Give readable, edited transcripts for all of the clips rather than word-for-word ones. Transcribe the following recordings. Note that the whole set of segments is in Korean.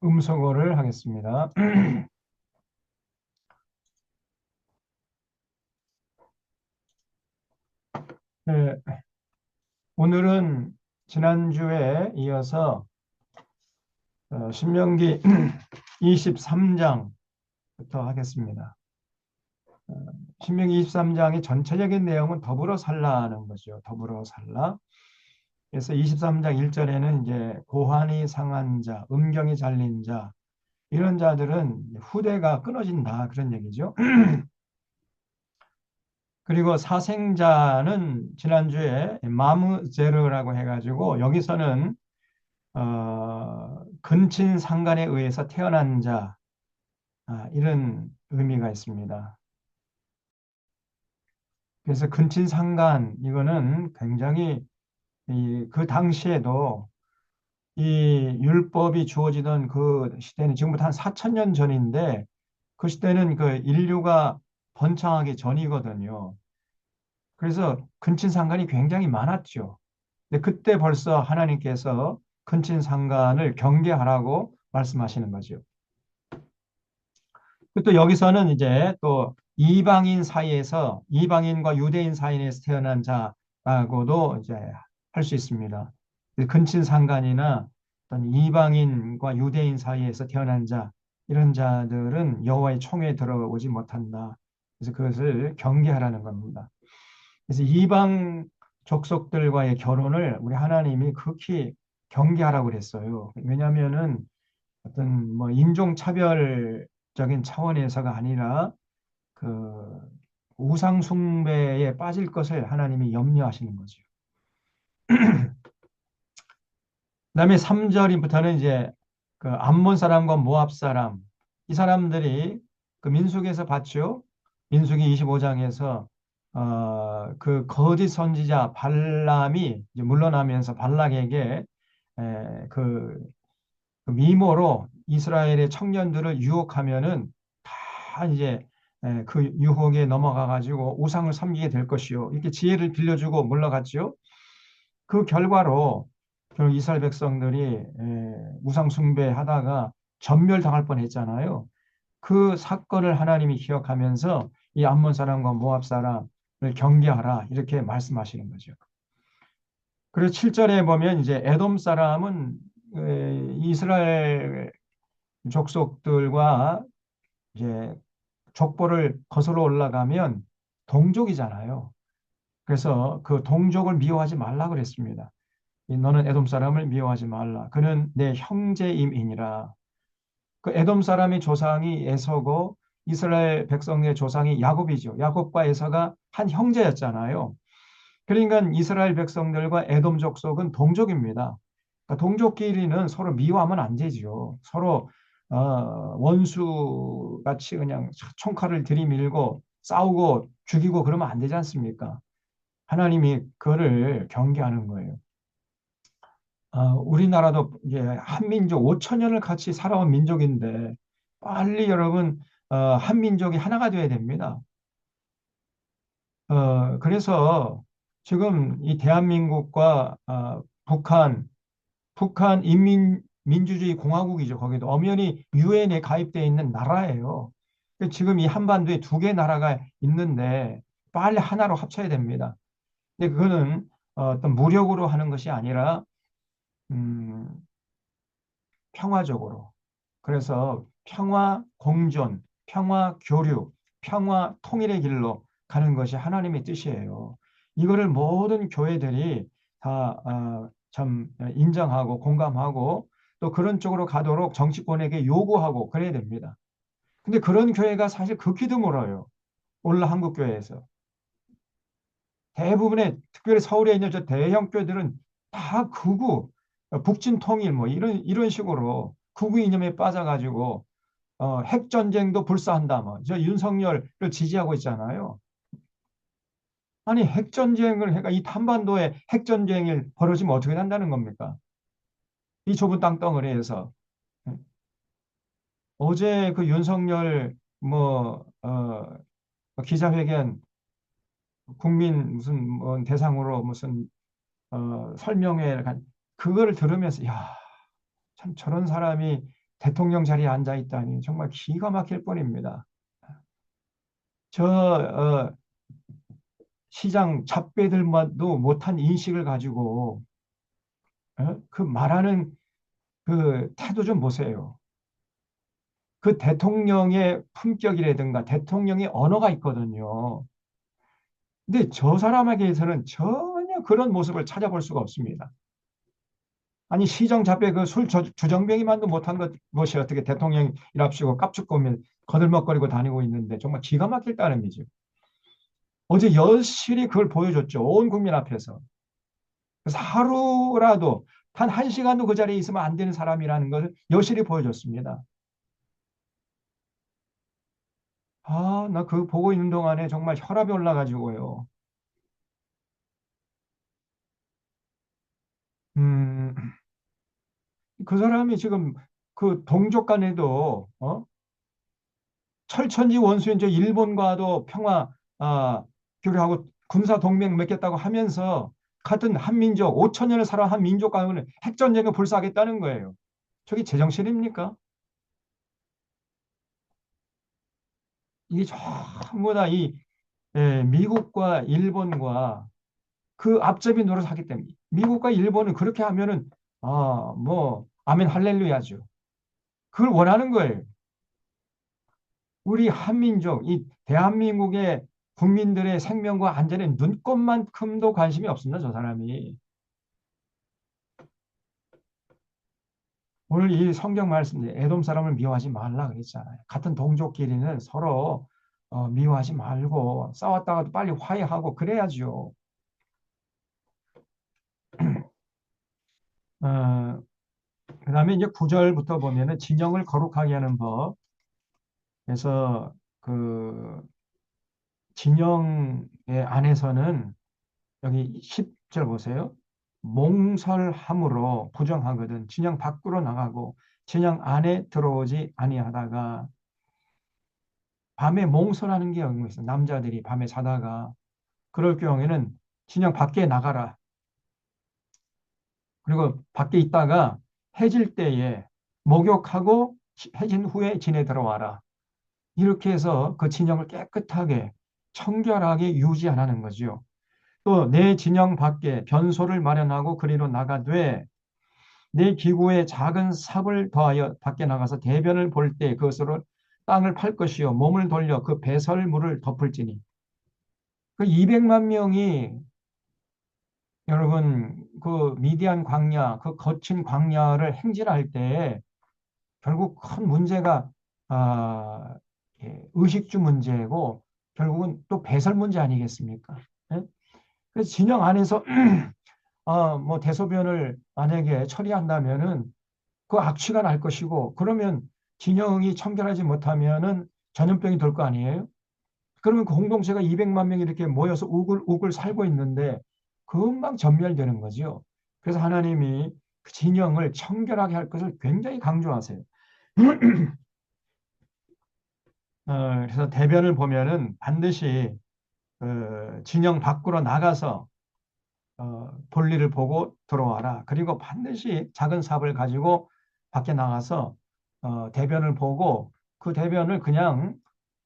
음성어를 하겠습니다. 네, 오늘은 지난주에 이어서 신명기 23장부터 하겠습니다. 신명기 23장의 전체적인 내용은 더불어 살라는 거죠. 더불어 살라. 그래서 23장 1절에는 이제 고환이 상한 자, 음경이 잘린 자, 이런 자들은 후대가 끊어진다. 그런 얘기죠. 그리고 사생자는 지난주에 마무제르라고 해가지고 여기서는 근친 상간에 의해서 태어난 자, 이런 의미가 있습니다. 그래서 근친 상간 이거는 굉장히 그 당시에도 이 율법이 주어지던 그 시대는 지금부터 한 4천 년 전인데 그 시대는 그 인류가 번창하기 전이거든요. 그래서 근친 상간이 굉장히 많았죠. 근데 그때 벌써 하나님께서 근친 상간을 경계하라고 말씀하시는 거죠. 또 여기서는 이제 또 이방인 사이에서 이방인과 유대인 사이에서 태어난 자라고도 이제 할 수 있습니다. 근친 상간이나 어떤 이방인과 유대인 사이에서 태어난 자 이런 자들은 여호와의 총회에 들어오지 못한다. 그래서 그것을 경계하라는 겁니다. 그래서 이방 족속들과의 결혼을 우리 하나님이 극히 경계하라고 그랬어요. 왜냐하면은 어떤 뭐 인종 차별적인 차원에서가 아니라 그 우상 숭배에 빠질 것을 하나님이 염려하시는 거죠. 그다음에 3절부터는 이제 그 암몬 사람과 모압 사람 이 사람들이 그 민수기에서 봤죠. 민수기 25장에서 그 거짓 선지자 발람이 이제 물러나면서 발락에게 그 미모로 이스라엘의 청년들을 유혹하면은 다 이제 그 유혹에 넘어가 가지고 우상을 섬기게 될 것이요. 이렇게 지혜를 빌려주고 물러갔죠. 그 결과로 결국 이스라엘 백성들이 우상 숭배하다가 전멸당할 뻔했잖아요. 그 사건을 하나님이 기억하면서 이 암몬 사람과 모압 사람을 경계하라 이렇게 말씀하시는 거죠. 그리고 7절에 보면 이제 에돔 사람은 이스라엘 족속들과 이제 족보를 거슬러 올라가면 동족이잖아요. 그래서 그 동족을 미워하지 말라 그랬습니다. 너는 에돔 사람을 미워하지 말라. 그는 내 형제임이니라. 그 에돔 사람의 조상이 에서고 이스라엘 백성의 조상이 야곱이죠. 야곱과 에서가 한 형제였잖아요. 그러니까 이스라엘 백성들과 에돔 족속은 동족입니다. 그러니까 동족끼리는 서로 미워하면 안 되죠. 서로 원수 같이 그냥 총칼을 들이밀고 싸우고 죽이고 그러면 안 되지 않습니까? 하나님이 그거를 경계하는 거예요. 우리나라도 이제 한민족 5천 년을 같이 살아온 민족인데 빨리 여러분 한민족이 하나가 되어야 됩니다. 그래서 지금 이 대한민국과 북한 인민민주주의 공화국이죠. 거기도 엄연히 유엔에 가입되어 있는 나라예요. 지금 이 한반도에 두 개 나라가 있는데 빨리 하나로 합쳐야 됩니다. 근데 그거는 어떤 무력으로 하는 것이 아니라 음, 평화적으로. 그래서 평화 공존, 평화 교류, 평화 통일의 길로 가는 것이 하나님의 뜻이에요. 이거를 모든 교회들이 다참 인정하고 공감하고 또 그런 쪽으로 가도록 정치권에게 요구하고 그래야 됩니다. 근데 그런 교회가 사실 극히 드물어요. 오늘 한국 교회에서. 대부분의 특별히 서울에 있는 저 대형 교회들은 다 극우, 북진 통일 뭐 이런 식으로 극우 이념에 빠져가지고 핵 전쟁도 불사한다 뭐 저 윤석열을 지지하고 있잖아요. 아니 핵 전쟁을 해가 이 한반도에 핵 전쟁을 벌어지면 어떻게 한다는 겁니까? 이 좁은 땅덩어리에서 어제 그 윤석열 기자회견 국민 무슨 뭐 대상으로 무슨 설명회 그거를 들으면서 야, 참 저런 사람이 대통령 자리에 앉아 있다니 정말 기가 막힐 뻔입니다. 저 시장 잡배들만도 못한 인식을 가지고 그 말하는 그 태도 좀 보세요. 그 대통령의 품격이라든가 대통령의 언어가 있거든요. 근데 저 사람에게서는 전혀 그런 모습을 찾아볼 수가 없습니다. 아니 시정 잡배 그 술 주정뱅이만도 못한 것이 어떻게 대통령이랍시고 깝죽거리며 거들먹거리고 다니고 있는데 정말 기가 막힐 따름이죠. 어제 여실히 그걸 보여줬죠. 온 국민 앞에서. 그래서 하루라도 단 한 시간도 그 자리에 있으면 안 되는 사람이라는 걸 여실히 보여줬습니다. 아, 나 그거 보고 있는 동안에 정말 혈압이 올라가지고요. 음, 그 사람이 지금 그 동족 간에도 철천지 원수인 저 일본과도 평화 교류하고 군사 동맹 맺겠다고 하면서 같은 한민족 5천 년을 살아온 한 민족 간에 핵전쟁을 불사하겠다는 거예요. 저게 제정신입니까? 이게 전부 다이 미국과 일본과 그 앞잡이 노릇을 하기 때문에 미국과 일본은 그렇게 하면은 뭐 아멘 할렐루야죠. 그걸 원하는 거예요. 우리 한민족, 이 대한민국의 국민들의 생명과 안전에 눈꼽만큼도 관심이 없습니다. 저 사람이. 오늘 이 성경 말씀에 에돔 사람을 미워하지 말라 그랬잖아요. 같은 동족끼리는 서로 미워하지 말고 싸웠다가도 빨리 화해하고 그래야죠. 어, 그다음에 이제 9절부터 보면은 진영을 거룩하게 하는 법. 그래서 그 진영의 안에서는 여기 10절 보세요. 몽설함으로 부정하거든 진영 밖으로 나가고 진영 안에 들어오지 아니하다가 밤에 몽설하는 게 여기 있어요. 남자들이 밤에 자다가 그럴 경우에는 진영 밖에 나가라. 그리고 밖에 있다가 해질 때에 목욕하고 해진 후에 진에 들어와라. 이렇게 해서 그 진영을 깨끗하게 청결하게 유지하라는 거죠. 또 내 진영 밖에 변소를 마련하고 그리로 나가되 내 기구에 작은 삽을 더하여 밖에 나가서 대변을 볼 때 그것으로 땅을 팔 것이요 몸을 돌려 그 배설물을 덮을지니 그 200만 명이 여러분 그 미디안 광야 그 거친 광야를 행진할 때 결국 큰 문제가 아, 의식주 문제고 결국은 또 배설 문제 아니겠습니까? 예? 그래서 진영 안에서 뭐 대소변을 만약에 처리한다면은 그 악취가 날 것이고 그러면 진영이 청결하지 못하면은 전염병이 될 거 아니에요? 그러면 그 공동체가 200만 명이 이렇게 모여서 우글우글 살고 있는데 금방 전멸되는 거죠. 그래서 하나님이 그 진영을 청결하게 할 것을 굉장히 강조하세요. 그래서 대변을 보면은 반드시 진영 밖으로 나가서 볼일을 보고 들어와라. 그리고 반드시 작은 삽을 가지고 밖에 나가서 대변을 보고 그 대변을 그냥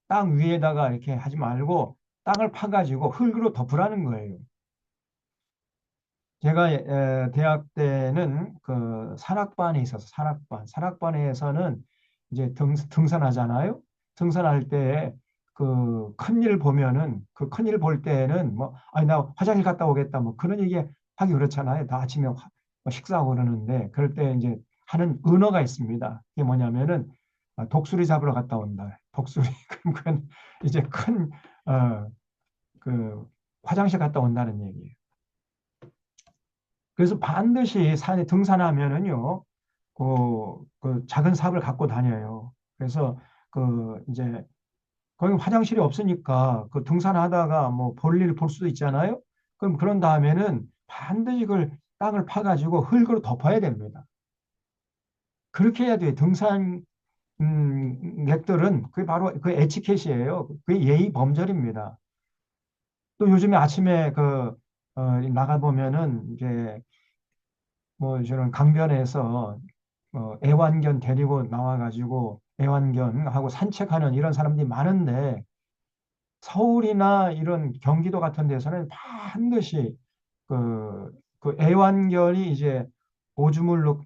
땅 위에다가 이렇게 하지 말고 땅을 파가지고 흙으로 덮으라는 거예요. 제가 대학 때는 그 산악반에 있어서 산악반에서는 이제 등산하잖아요. 등산할 때 그 큰일 보면은 그 큰일 볼 때는 뭐 아니 나 화장실 갔다 오겠다 뭐 그런 얘기 하기 그렇잖아요. 다 아침에 뭐 식사하고 그러는데 그럴 때 이제 하는 은어가 있습니다. 이게 뭐냐면은 독수리 잡으러 갔다 온다. 독수리 그건 이제 큰 그 화장실 갔다 온다는 얘기예요. 그래서 반드시 산에 등산하면은요, 그 작은 삽을 갖고 다녀요. 그래서 그 이제 거기 화장실이 없으니까 그 등산하다가 뭐 볼일 볼 수도 있잖아요. 그럼 그런 다음에는 반드시 그걸 땅을 파가지고 흙으로 덮어야 됩니다. 그렇게 해야 돼요. 등산 객들은 그게 바로 그 에티켓이에요. 그게 예의 범절입니다. 또 요즘에 아침에 나가 보면은 이제 뭐 저런 강변에서 애완견 데리고 나와가지고 애완견하고 산책하는 이런 사람들이 많은데 서울이나 이런 경기도 같은 데서는 반드시 그 애완견이 이제 오줌을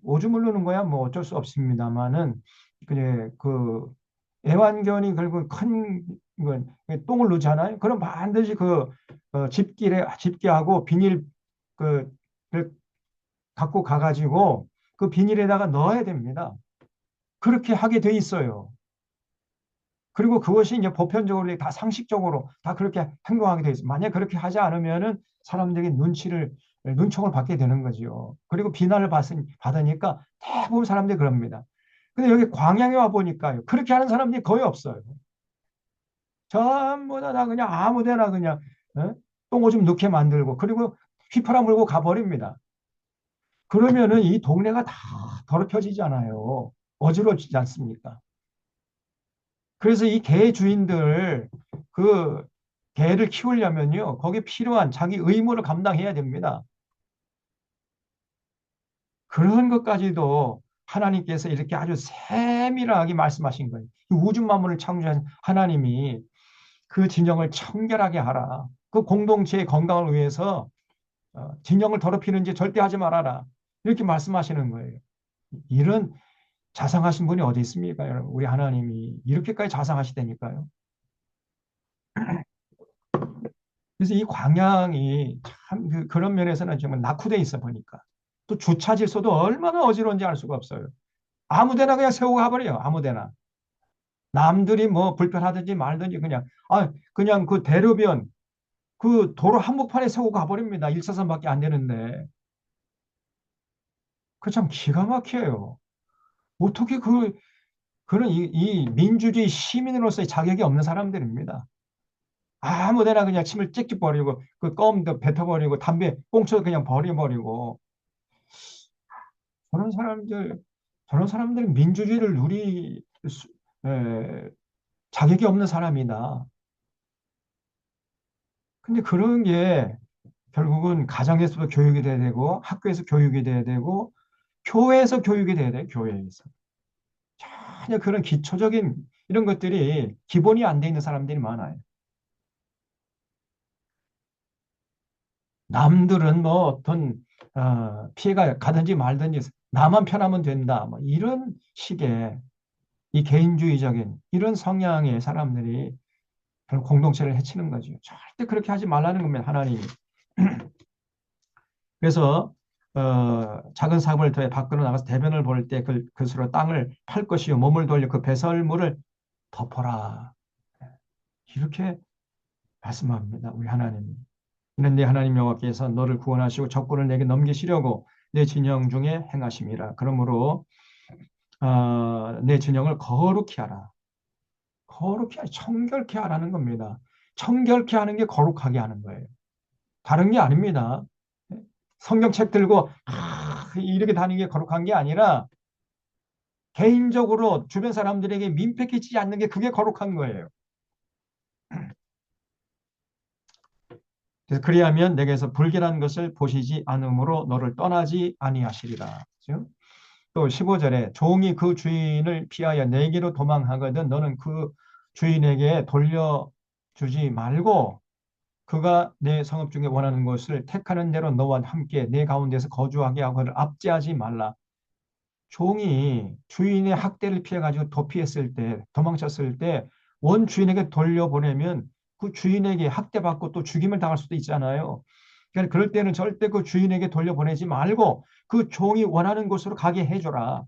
누는 거야 뭐 어쩔 수 없습니다만은 그래 그 애완견이 결국 큰 이건 똥을 누잖아요. 그럼 반드시 집게하고 비닐 그를 갖고 가가지고 그 비닐에다가 넣어야 됩니다. 그렇게 하게 돼 있어요. 그리고 그것이 이제 보편적으로 다 상식적으로 다 그렇게 행동하게 돼 있어요. 만약 그렇게 하지 않으면은 사람들이 눈총을 받게 되는 거죠. 그리고 비난을 받으니까 대부분 사람들이 그럽니다. 근데 여기 광양에 와 보니까요. 그렇게 하는 사람들이 거의 없어요. 전부 다 그냥 아무 데나 그냥 똥오줌 넣게 만들고 그리고 휘파람 불고 가버립니다. 그러면은 이 동네가 다 더럽혀지잖아요. 어지러지지 않습니까? 그래서 이 개 주인들 그 개를 키우려면요. 거기에 필요한 자기 의무를 감당해야 됩니다. 그런 것까지도 하나님께서 이렇게 아주 세밀하게 말씀하신 거예요. 이 우주 만물을 창조한 하나님이 그 진영을 청결하게 하라. 그 공동체의 건강을 위해서 진영을 더럽히는지 절대 하지 말아라. 이렇게 말씀하시는 거예요. 이런 자상하신 분이 어디 있습니까, 여러분? 우리 하나님이 이렇게까지 자상하시다니까요. 그래서 이 광양이 참 그런 면에서는 정말 낙후돼 있어 보니까 또 주차 질서도 얼마나 어지러운지 알 수가 없어요. 아무 데나 그냥 세우고 가버려요. 아무 데나. 남들이 뭐 불편하든지 말든지 그냥 그 대로변 그 도로 한복판에 세우고 가버립니다. 1차선밖에 안 되는데. 그 참 기가 막혀요. 어떻게 그런 이 민주주의 시민으로서의 자격이 없는 사람들입니다. 아무 데나 그냥 침을 찍찍 버리고 그 껌도 뱉어버리고 담배 꽁초도 그냥 버려버리고 저런 사람들 저런 사람들은 민주주의를 에, 자격이 없는 사람이다. 근데 그런 게 결국은 가정에서도 교육이 돼야 되고 학교에서 교육이 돼야 되고 교회에서 교육이 돼야 돼 교회에서 전혀 그런 기초적인 이런 것들이 기본이 안 돼 있는 사람들이 많아요. 남들은 뭐 어떤 피해가 가든지 말든지 나만 편하면 된다. 뭐 이런 식의 이 개인주의적인 이런 성향의 사람들이 결국 공동체를 해치는 거죠. 절대 그렇게 하지 말라는 겁니다. 하나님이. 그래서 작은 사물을 더해 밖으로 나가서 대변을 볼 때 그것으로 땅을 팔 것이요 몸을 돌려 그 배설물을 덮어라. 이렇게 말씀합니다. 우리 하나님. 이는 내 하나님 여호와께서 너를 구원하시고 적군을 내게 넘기시려고 내 진영 중에 행하심이라. 그러므로 내 진영을 거룩히 하라. 거룩히 하라. 청결케 하라는 겁니다. 청결케 하는 게 거룩하게 하는 거예요. 다른 게 아닙니다. 성경책 들고 이렇게 다니는 게 거룩한 게 아니라 개인적으로 주변 사람들에게 민폐 끼치지 않는 게 그게 거룩한 거예요. 그래서 그리하면 내게서 불결한 것을 보시지 않으므로 너를 떠나지 아니하시리라. 그렇죠? 또 15절에 종이 그 주인을 피하여 내게로 도망하거든 너는 그 주인에게 돌려주지 말고 그가 내 성읍 중에 원하는 것을 택하는 대로 너와 함께 내 가운데서 거주하게 하고 그를 압제하지 말라. 종이 주인의 학대를 피해가지고 도피했을 때, 도망쳤을 때, 원 주인에게 돌려보내면 그 주인에게 학대받고 또 죽임을 당할 수도 있잖아요. 그러니까 그럴 때는 절대 그 주인에게 돌려보내지 말고 그 종이 원하는 곳으로 가게 해줘라.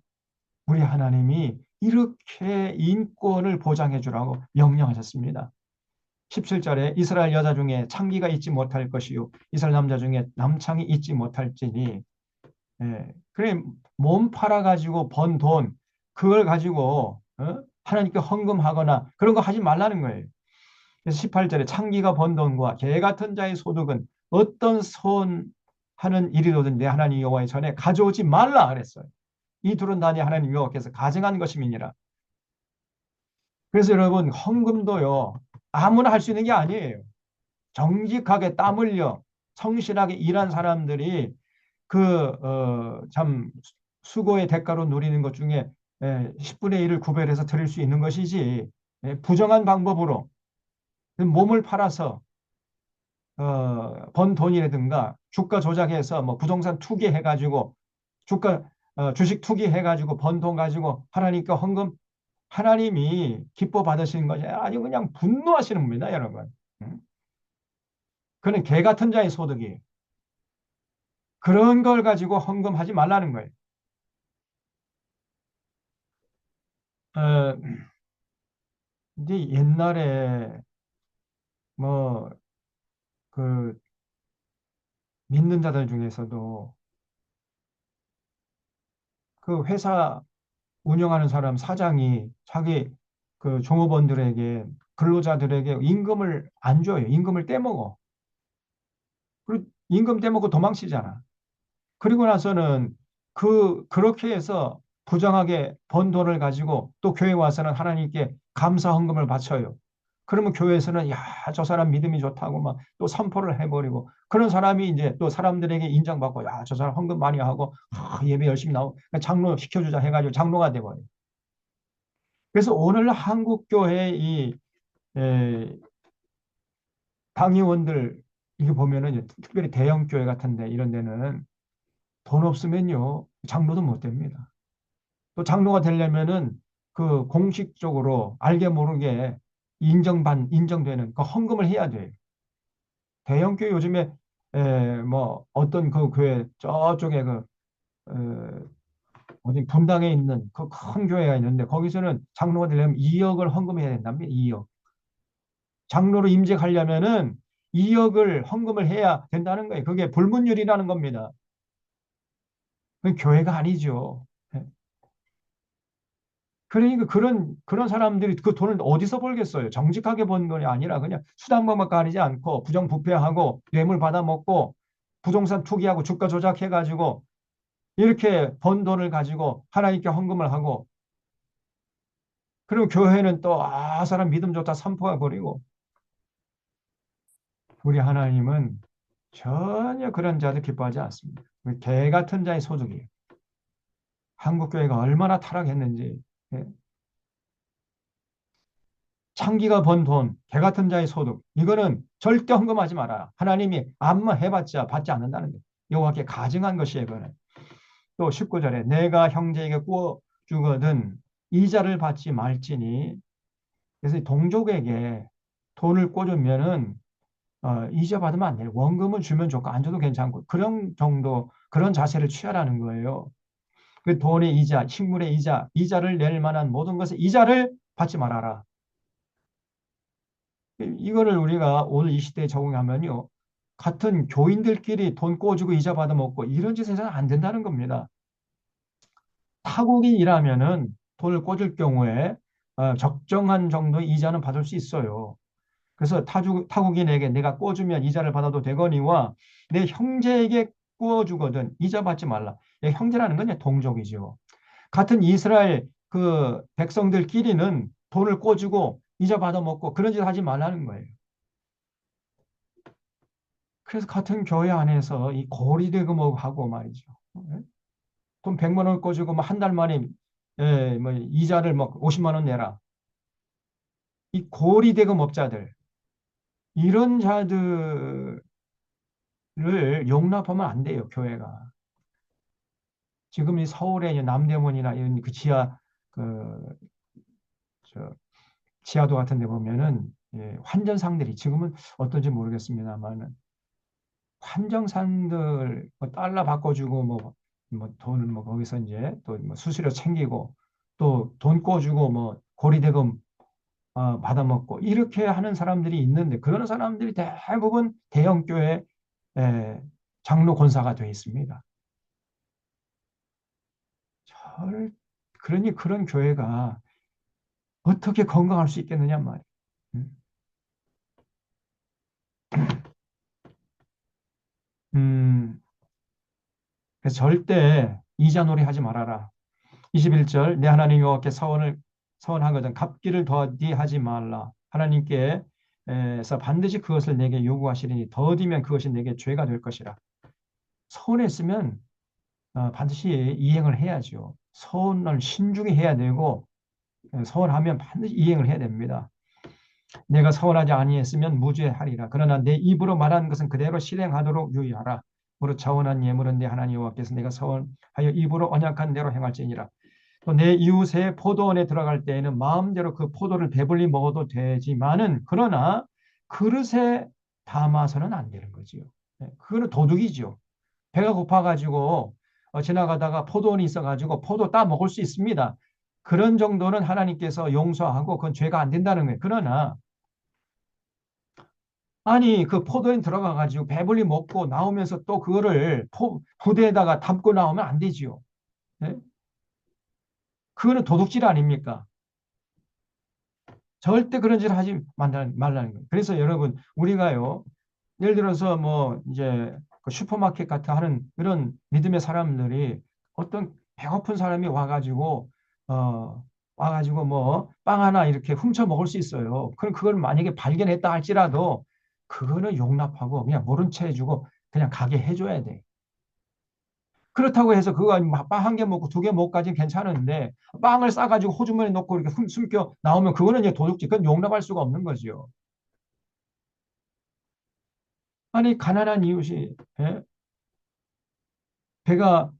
우리 하나님이 이렇게 인권을 보장해 주라고 명령하셨습니다. 17절에 이스라엘 여자 중에 창기가 있지 못할 것이요 이스라엘 남자 중에 남창이 있지 못할지니 그래 몸 팔아가지고 번 돈 그걸 가지고 하나님께 헌금하거나 그런 거 하지 말라는 거예요. 그래서 18절에 창기가 번 돈과 개 같은 자의 소득은 어떤 손 하는 일이로든 내 하나님 여호와의 전에 가져오지 말라 그랬어요. 이 둘은 다 내 하나님 여호와께서 가정한 것임이니라. 그래서 여러분 헌금도요 아무나 할 수 있는 게 아니에요. 정직하게 땀 흘려 성실하게 일한 사람들이 참 수고의 대가로 누리는 것 중에 10분의 1을 구별해서 드릴 수 있는 것이지 부정한 방법으로 몸을 팔아서 번 돈이라든가 주가 조작해서 뭐 부동산 투기해가지고 주가 주식 투기해가지고 번 돈 가지고 하나님께 헌금 하나님이 기뻐 받으시는 것이 아주 그냥 분노하시는 겁니다, 여러분. 응? 그는 개 같은 자의 소득이 그런 걸 가지고 헌금하지 말라는 거예요. 어, 근데 옛날에 뭐 그 믿는 자들 중에서도 그 회사 운영하는 사람 사장이 자기 그 종업원들에게 근로자들에게 임금을 안 줘요. 임금을 떼먹어. 그리고 임금 떼먹고 도망치잖아. 그리고 나서는 그렇게 해서 부정하게 번 돈을 가지고 또 교회 와서는 하나님께 감사 헌금을 바쳐요. 그러면 교회에서는 야, 저 사람 믿음이 좋다고 막 또 선포를 해버리고 그런 사람이 이제 또 사람들에게 인정받고 야, 저 사람 헌금 많이 하고 예배 열심히 나오고 장로 시켜주자 해가지고 장로가 돼버려요. 그래서 오늘 한국 교회 이 에, 당의원들 이게 보면은 이제 특별히 대형 교회 같은데 이런 데는 돈 없으면요 장로도 못 됩니다. 또 장로가 되려면은 그 공식적으로 알게 모르게 인정되는 그 헌금을 해야 돼요. 대형 교회 요즘에 뭐 어떤 그 교회 저쪽에 그 어, 어디 분당에 있는 그 큰 교회가 있는데 거기서는 장로가 되려면 2억을 헌금해야 된답니다. 2억. 장로로 임직하려면은 2억을 헌금을 해야 된다는 거예요. 그게 불문율이라는 겁니다. 그건 교회가 아니죠. 예. 그러니까 그런 사람들이 그 돈을 어디서 벌겠어요? 정직하게 번 돈이 아니라 그냥 수당만 가리지 않고 부정부패하고 뇌물 받아먹고 부동산 투기하고 주가 조작해가지고 이렇게 번 돈을 가지고 하나님께 헌금을 하고 그리고 교회는 또 사람 믿음 좋다 선포해 버리고 우리 하나님은 전혀 그런 자들 기뻐하지 않습니다. 개 같은 자의 소득이에요. 한국 교회가 얼마나 타락했는지 예. 창기가 번 돈, 개 같은 자의 소득 이거는 절대 헌금하지 마라. 하나님이 암만 해봤자 받지 않는다는 거예요. 여호와께 가증한 것이에요. 이거는. 또 19절에 내가 형제에게 구워 주거든 이자를 받지 말지니 그래서 동족에게 돈을 꿔주면은 이자 받으면 안 돼요. 원금은 주면 좋고 안 줘도 괜찮고 그런 정도 그런 자세를 취하라는 거예요. 그 돈의 이자, 식물의 이자, 이자를 낼 만한 모든 것의 이자를 받지 말아라. 이거를 우리가 오늘 이 시대에 적용하면요. 같은 교인들끼리 돈 꿔주고 이자 받아먹고 이런 짓 해서는 안 된다는 겁니다. 타국인이라면은 돈을 꿔줄 경우에 적정한 정도의 이자는 받을 수 있어요. 그래서 타국인에게 내가 꿔주면 이자를 받아도 되거니와 내 형제에게 꿔주거든 이자 받지 말라. 형제라는 건 이제 동족이죠. 같은 이스라엘 그 백성들끼리는 돈을 꿔주고 이자 받아먹고 그런 짓 하지 말라는 거예요. 그래서 같은 교회 안에서 이 고리대금하고 말이죠. 예? 돈 100만 원 꿔주고 뭐 한 달 만에 뭐 이자를 뭐 50만 원 내라. 이 고리대금업자들 이런 자들을 용납하면 안 돼요, 교회가. 지금 이 서울의 남대문이나 이런 그 그, 저, 지하도 같은 데 보면은 환전상들이 지금은 어떤지 모르겠습니다만은 환정상들 뭐 달러 바꿔주고 뭐 돈을 뭐 거기서 이제 또 뭐 수수료 챙기고 또 돈 꿔주고 뭐 고리대금 받아먹고 이렇게 하는 사람들이 있는데 그런 사람들이 대부분 대형교회 에, 장로 권사가 되어 있습니다. 절 그러니 그런 교회가 어떻게 건강할 수 있겠느냐 말이에요. 음, 음, 그래서 절대 이자놀이 하지 말아라. 21절 내 하나님 여호와께 서원하거든 갚기를 더디 하지 말라. 하나님께서 반드시 그것을 내게 요구하시리니 더디면 그것이 내게 죄가 될 것이라. 서운했으면 반드시 이행을 해야죠. 서원을 신중히 해야 되고 서원하면 반드시 이행을 해야 됩니다. 내가 서원하지 아니했으면 무죄하리라. 그러나 내 입으로 말하는 것은 그대로 실행하도록 유의하라. 무릇 자원한 예물은 내 하나님 여호와께서 내가 서원하여 입으로 언약한 대로 행할지니라. 또 내 이웃의 포도원에 들어갈 때에는 마음대로 그 포도를 배불리 먹어도 되지만은 그러나 그릇에 담아서는 안 되는 거지요. 그거는 도둑이죠. 배가 고파가지고 지나가다가 포도원이 있어가지고 포도 따 먹을 수 있습니다. 그런 정도는 하나님께서 용서하고 그건 죄가 안 된다는 거예요. 그러나 아니 그 포도園들어가가지고 배불리 먹고 나오면서 또 그거를 부대에다가 담고 나오면 안 되지요. 네? 그거는 도둑질 아닙니까? 절대 그런 짓을 하지 말라는 거예요. 그래서 여러분 우리가요 예를 들어서 뭐 이제 그 슈퍼마켓 같은 하는 이런 믿음의 사람들이 어떤 배고픈 사람이 어 와가지고 뭐 빵 하나 이렇게 훔쳐 먹을 수 있어요. 그럼 그걸 만약에 발견했다 할지라도 그거는 용납하고 그냥 모른 채 해주고 그냥 가게 해줘야 돼. 그렇다고 해서 그거 빵 한 개 먹고 두 개 먹고까지는 괜찮은데 빵을 싸가지고 호주머니에 넣고 이렇게 숨겨 나오면 그거는 이제 도둑질, 그건 용납할 수가 없는 거죠. 아니 가난한 이웃이 예? 배가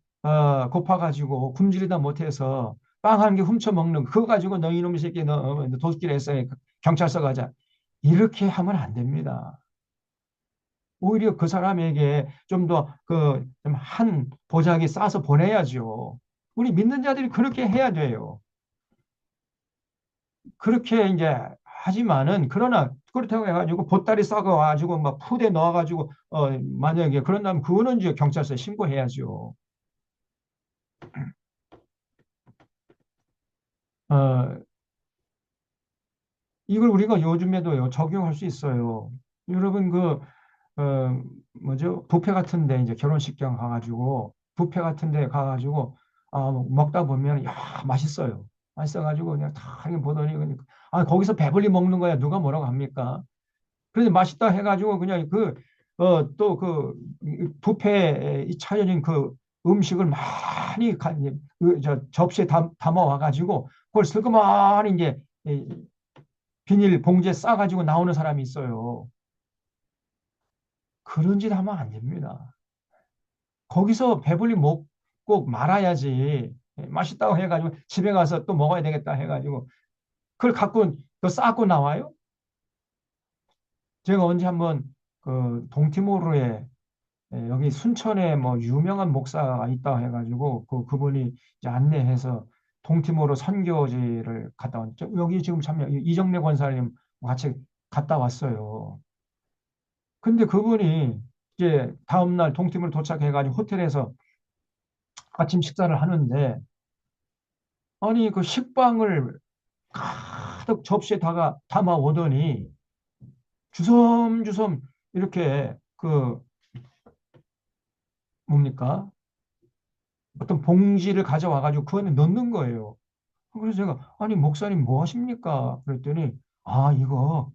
고파가지고 굶주리다 못해서 빵 한 개 훔쳐 먹는 그거 가지고 너 이놈의 새끼 너 도둑질했어 경찰서 가자 이렇게 하면 안 됩니다. 오히려 그 사람에게 좀 더 그 한 보자기 싸서 보내야죠. 우리 믿는 자들이 그렇게 해야 돼요. 그렇게 이제 하지만은 그러나 그렇다고 해가지고 보따리 싸고 와가지고 막 푸대 넣어가지고 만약에 그런다면 그거는 이제 경찰서에 신고해야죠. 어, 이걸 우리가 요즘에도요, 적용할 수 있어요. 여러분, 뭐죠? 뷔페 같은데, 이제 결혼식장 가가지고, 뷔페 같은데 가가지고, 먹다 보면, 야, 맛있어요. 맛있어가지고, 그냥 다 이렇게 보더니, 거기서 배불리 먹는 거야. 누가 뭐라고 합니까? 그래서 맛있다 해가지고, 그냥 또 뷔페에 차려진 그 음식을 많이 접시에 담아와가지고, 그걸 슬그머니 이제, 비닐 봉지에 싸가지고 나오는 사람이 있어요. 그런 짓 하면 안 됩니다. 거기서 배불리 먹고 말아야지. 맛있다고 해가지고 집에 가서 또 먹어야 되겠다 해가지고 그걸 갖고 또 싸고 나와요? 제가 언제 한번 그 동티모르에 여기 순천에 뭐 유명한 목사가 있다 해가지고 그분이 이제 안내해서 동티모르 선교지를 갔다 왔죠. 여기 지금 참 이정래 권사님 같이 갔다 왔어요. 근데 그분이 이제 다음날 동팀을 도착해가지고 호텔에서 아침 식사를 하는데, 아니, 그 식빵을 가득 접시에 담아 오더니, 주섬주섬 이렇게 뭡니까? 어떤 봉지를 가져와가지고 그 안에 넣는 거예요. 그래서 제가, 아니, 목사님 뭐 하십니까? 그랬더니, 이거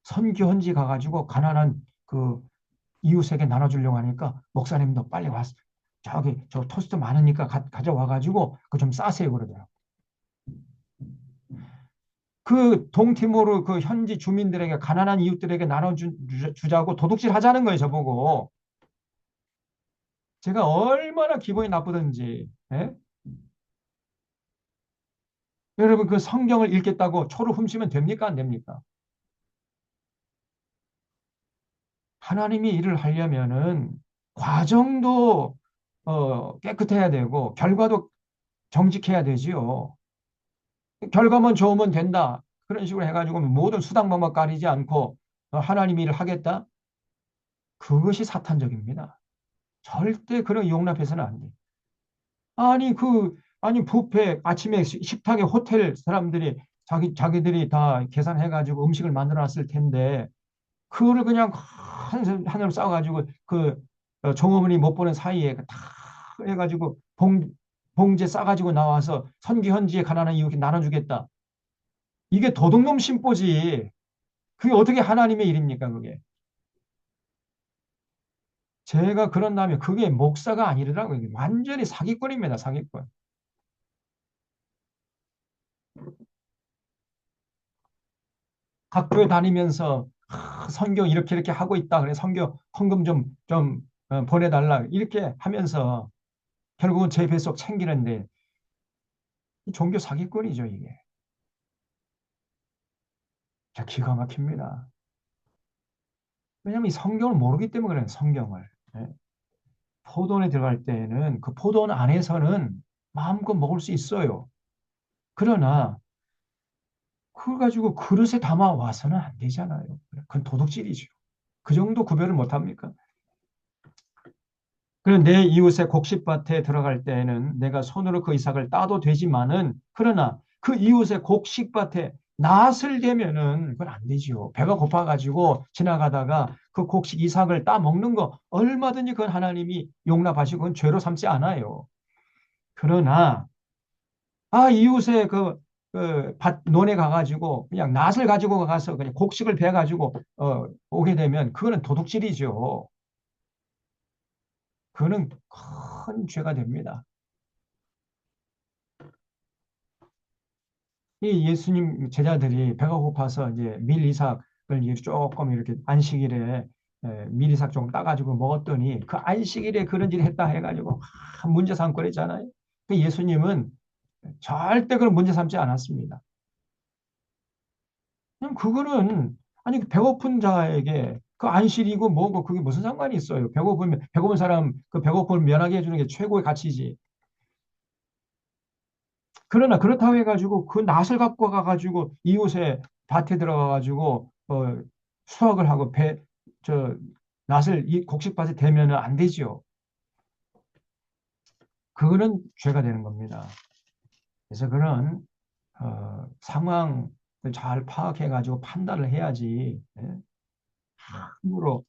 선교헌지 가가지고 가난한 그 이웃에게 나눠주려고 하니까 목사님도 빨리 와서 저기 저 토스트 많으니까 가져와가지고 그 좀 싸세요 그러더라고. 그 동티모르 그 현지 주민들에게 가난한 이웃들에게 나눠주자고 도둑질 하자는 거예요 저보고. 제가 얼마나 기분이 나쁘든지. 예? 여러분 그 성경을 읽겠다고 초를 훔치면 됩니까 안 됩니까? 하나님이 일을 하려면은 과정도 깨끗해야 되고 결과도 정직해야 되지요. 결과만 좋으면 된다. 그런 식으로 해가지고 모든 수단방법 가리지 않고 하나님 일을 하겠다. 그것이 사탄적입니다. 절대 그런 용납해서는 안 돼. 아니 뷔페 아침에 식탁에 호텔 사람들이 자기들이 다 계산해가지고 음식을 만들어 놨을 텐데 그거를 그냥 하나로 싸가지고 종업원이 못 보는 사이에 다 해가지고 봉지에 싸가지고 나와서 선기현지에 가난한 이웃에 나눠주겠다. 이게 도둑놈 심보지. 그게 어떻게 하나님의 일입니까, 그게? 제가 그런다면 그게 목사가 아니더라고요. 이게 완전히 사기꾼입니다. 사기꾼. 각 교회 다니면서 선교 이렇게 하고 있다. 그래 선교 헌금 좀 보내달라. 이렇게 하면서 결국은 제 뱃속 챙기는데 이 종교 사기꾼이죠, 이게. 자, 기가 막힙니다. 왜냐하면 이 성경을 모르기 때문에 그래요, 성경을. 예. 포도원에 들어갈 때는 그 포도원 안에서는 마음껏 먹을 수 있어요. 그러나 그걸 가지고 그릇에 담아 와서는 안 되잖아요. 그건 도둑질이죠. 그 정도 구별을 못 합니까? 그런 내 이웃의 곡식밭에 들어갈 때에는 내가 손으로 그 이삭을 따도 되지만은 그러나 그 이웃의 곡식밭에 낫을 대면은 그건 안 되지요. 배가 고파가지고 지나가다가 그 곡식 이삭을 따 먹는 거 얼마든지 그건 하나님이 용납하시고 그건 죄로 삼지 않아요. 그러나 이웃의 밭 논에 가가지고 그냥 낫을 가지고 가서 그냥 곡식을 베가지고 오게 되면 그거는 도둑질이죠. 그거는 큰 죄가 됩니다. 이 예수님 제자들이 배가 고파서 이제 밀이삭을 이렇게 조금 이렇게 안식일에 밀이삭 조금 따가지고 먹었더니 그 안식일에 그런 일을 했다 해가지고 문제 삼고 그랬잖아요. 그 예수님은 절대 그런 문제 삼지 않았습니다. 그냥 그거는 아니 그 배고픈 자에게 그 안식이고 뭐고 그게 무슨 상관이 있어요. 배고프면 배고픈 사람 그 배고픔을 면하게 해주는 게 최고의 가치지. 그러나 그렇다고 해가지고 그 낫을 갖고 가가지고 이웃에 밭에 들어가가지고 수확을 하고 저 낫을 이 곡식밭에 대면은 안 되지요. 그거는 죄가 되는 겁니다. 그래서 그런 상황을 잘 파악해가지고 판단을 해야지. 예? 함부로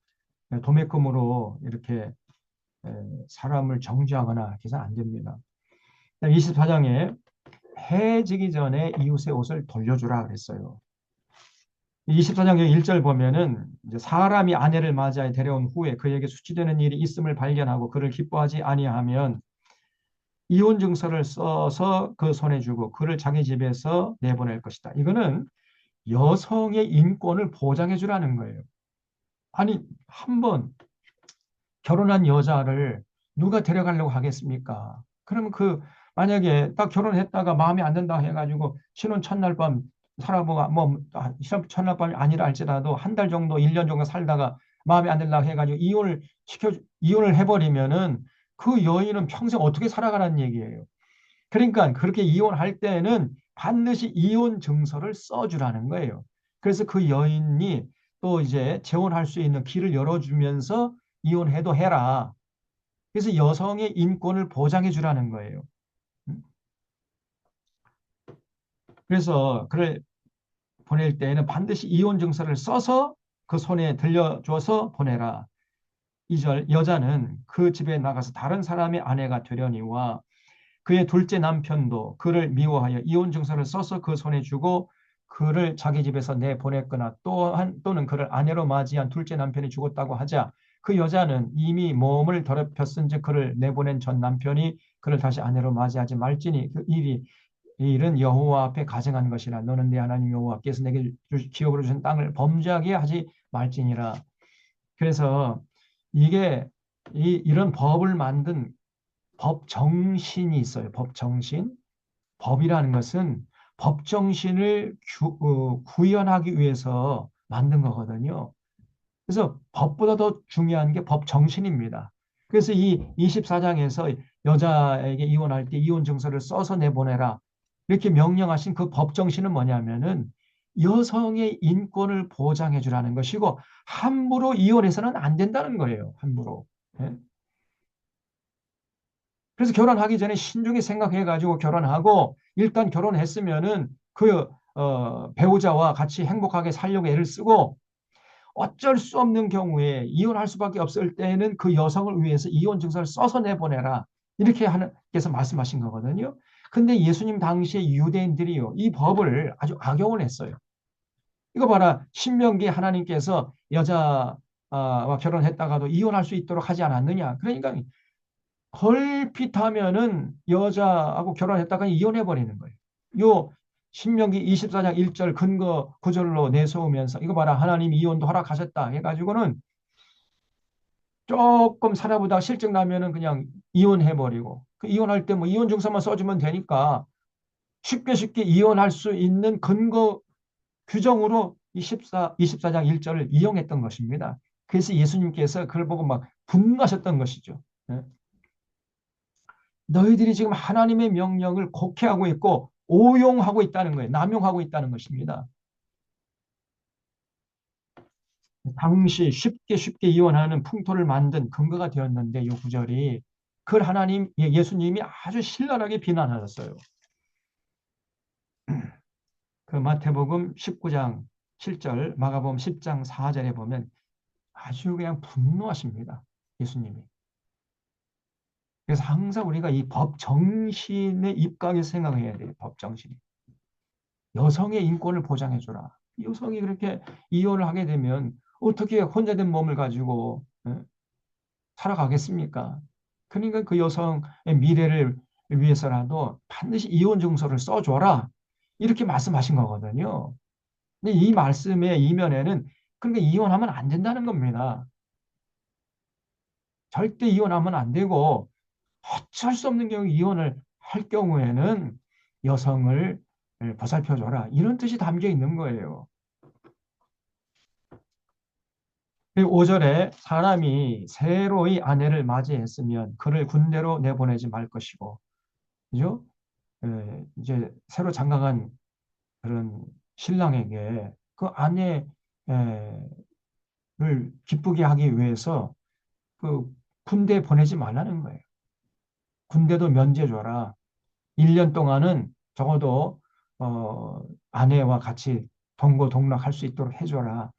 도매금으로 이렇게 사람을 정죄하거나 해서 안 됩니다. 24장에 해 지기 전에 이웃의 옷을 돌려주라 그랬어요. 24장 1절 보면은 이제 사람이 아내를 맞이하여 데려온 후에 그에게 수치되는 일이 있음을 발견하고 그를 기뻐하지 아니하면 이혼 증서를 써서 그 손에 주고 그를 자기 집에서 내보낼 것이다. 이거는 여성의 인권을 보장해 주라는 거예요. 아니, 한번 결혼한 여자를 누가 데려가려고 하겠습니까? 그러면 만약에 딱 결혼했다가 마음에 안 든다 해가지고 신혼 첫날 밤 살아보가 신혼 첫날 밤이 아니라 할지라도 한 달 정도, 1년 정도 살다가 마음에 안 든다 해가지고 이혼을 해버리면은 그 여인은 평생 어떻게 살아가라는 얘기예요. 그러니까 그렇게 이혼할 때는 반드시 이혼 증서를 써주라는 거예요. 그래서 그 여인이 또 이제 재혼할 수 있는 길을 열어주면서 이혼해도 해라. 그래서 여성의 인권을 보장해 주라는 거예요. 그래서 그를 보낼 때에는 반드시 이혼 증서를 써서 그 손에 들려줘서 보내라. 2절 여자는 그 집에 나가서 다른 사람의 아내가 되려니와 그의 둘째 남편도 그를 미워하여 이혼 증서를 써서 그 손에 주고 그를 자기 집에서 내보냈거나 또는 그를 아내로 맞이한 둘째 남편이 죽었다고 하자 그 여자는 이미 몸을 더럽혔은즉 그를 내보낸 전 남편이 그를 다시 아내로 맞이하지 말지니 그 이 일은 여호와 앞에 가증한 것이라 너는 내 하나님 여호와께서 내게 기업으로 주신 땅을 범죄하게 하지 말지니라. 그래서 이게 이런 법을 만든 법 정신이 있어요. 법 정신. 법이라는 것은 법 정신을 구현하기 위해서 만든 거거든요. 그래서 법보다 더 중요한 게 법 정신입니다. 그래서 이 24장에서 여자에게 이혼할 때 이혼 증서를 써서 내보내라. 이렇게 명령하신 그 법 정신은 뭐냐면은 여성의 인권을 보장해 주라는 것이고 함부로 이혼해서는 안 된다는 거예요. 함부로. 예? 그래서 결혼하기 전에 신중히 생각해가지고 결혼하고 일단 결혼했으면은 배우자와 같이 행복하게 살려고 애를 쓰고 어쩔 수 없는 경우에 이혼할 수밖에 없을 때에는 그 여성을 위해서 이혼 증서를 써서 내보내라. 이렇게 하나님께서 말씀하신 거거든요. 근데 예수님 당시에 유대인들이요. 이 법을 아주 악용을 했어요. 이거 봐라. 신명기 하나님께서 여자 와 결혼했다가도 이혼할 수 있도록 하지 않았느냐. 그러니까 걸핏하면은 여자하고 결혼했다가 이혼해 버리는 거예요. 요 신명기 24장 1절 근거 구절로 내세우면서 이거 봐라 하나님이 이혼도 허락하셨다 해가지고는 조금 살아보다가 실증 나면은 그냥 이혼해 버리고 그 이혼할 때 뭐 이혼 증서만 써주면 되니까 쉽게 쉽게 이혼할 수 있는 근거 규정으로 24장 1절을 이용했던 것입니다. 그래서 예수님께서 그걸 보고 막 분노하셨던 것이죠. 예. 너희들이 지금 하나님의 명령을 곡해하고 있고 오용하고 있다는 거예요. 남용하고 있다는 것입니다. 당시 쉽게 쉽게 이혼하는 풍토를 만든 근거가 되었는데 이 구절이 그걸 하나님 예수님이 아주 신랄하게 비난하셨어요. 그 마태복음 19장 7절, 마가복음 10장 4절에 보면 아주 그냥 분노하십니다. 예수님이. 그래서 항상 우리가 이 법 정신에 입각해서 생각해야 돼요. 법 정신. 여성의 인권을 보장해 주라. 여성이 그렇게 이혼을 하게 되면 어떻게 혼자 된 몸을 가지고 살아가겠습니까? 그러니까 그 여성의 미래를 위해서라도 반드시 이혼 증서를 써줘라. 이렇게 말씀하신 거거든요. 근데 이 말씀의 이면에는 그러니까 이혼하면 안 된다는 겁니다. 절대 이혼하면 안 되고 어쩔 수 없는 경우 이혼을 할 경우에는 여성을 보살펴줘라. 이런 뜻이 담겨 있는 거예요. 5절에 사람이 새로이 아내를 맞이했으면 그를 군대로 내보내지 말 것이고, 그죠? 이제 새로 장가간 그런 신랑에게 그 아내를 기쁘게 하기 위해서 그 군대에 보내지 말라는 거예요. 군대도 면제줘라. 1년 동안은 적어도 아내와 같이 동거동락할 수 있도록 해줘라.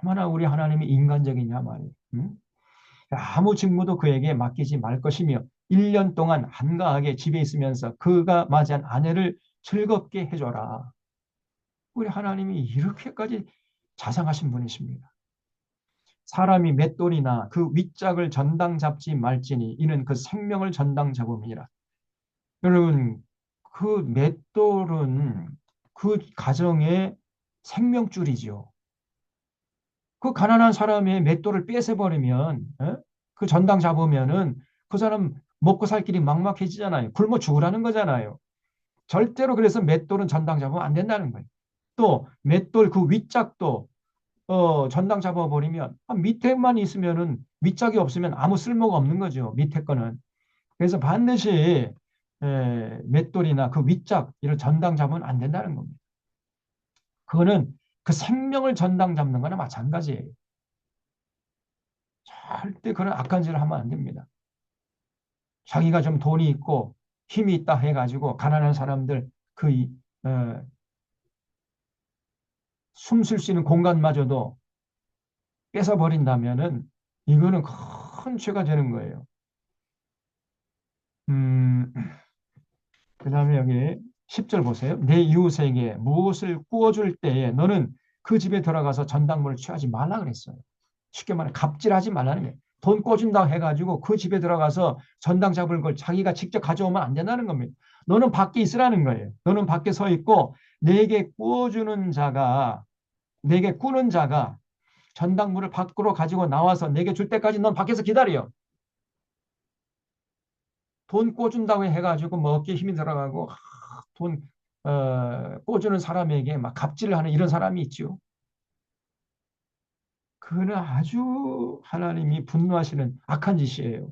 얼마나 우리 하나님이 인간적이냐 말이에요. 응? 아무 직무도 그에게 맡기지 말 것이며 1년 동안 한가하게 집에 있으면서 그가 맞이한 아내를 즐겁게 해줘라. 우리 하나님이 이렇게까지 자상하신 분이십니다. 사람이 맷돌이나 그 윗짝을 전당 잡지 말지니 이는 그 생명을 전당 잡음이니라. 여러분, 그 맷돌은 그 가정의 생명줄이지요. 그 가난한 사람의 맷돌을 뺏어버리면, 그 전당 잡으면은 그 사람 먹고 살 길이 막막해지잖아요. 굶어 죽으라는 거잖아요. 절대로 그래서 맷돌은 전당 잡으면 안 된다는 거예요. 또 맷돌 그 윗짝도 전당 잡아버리면 밑에만 있으면은 윗짝이 없으면 아무 쓸모가 없는 거죠. 밑에 거는. 그래서 반드시 맷돌이나 그 윗짝 이런 전당 잡으면 안 된다는 겁니다. 그거는 그 생명을 전당 잡는 거나 마찬가지예요. 절대 그런 악한 짓을 하면 안 됩니다. 자기가 좀 돈이 있고 힘이 있다 해가지고 가난한 사람들 그 숨 쉴 수 있는 공간마저도 뺏어버린다면은 이거는 큰 죄가 되는 거예요. 음, 그 다음에 여기 10절 보세요. 내 이웃에게 무엇을 구워줄 때에 너는 그 집에 들어가서 전당물을 취하지 말라 그랬어요. 쉽게 말해 갑질하지 말라는 거예요. 돈 꿔준다고 해가지고 그 집에 들어가서 전당 잡을 걸 자기가 직접 가져오면 안 된다는 겁니다. 너는 밖에 있으라는 거예요. 너는 밖에 서 있고 내게 구워주는 자가 내게 꾸는 자가 전당물을 밖으로 가지고 나와서 내게 줄 때까지 넌 밖에서 기다려. 돈 꿔준다고 해가지고 뭐 어깨에 힘이 들어가고 돈 꿔주는 사람에게 막 갑질을 하는 이런 사람이 있죠. 그거는 아주 하나님이 분노하시는 악한 짓이에요.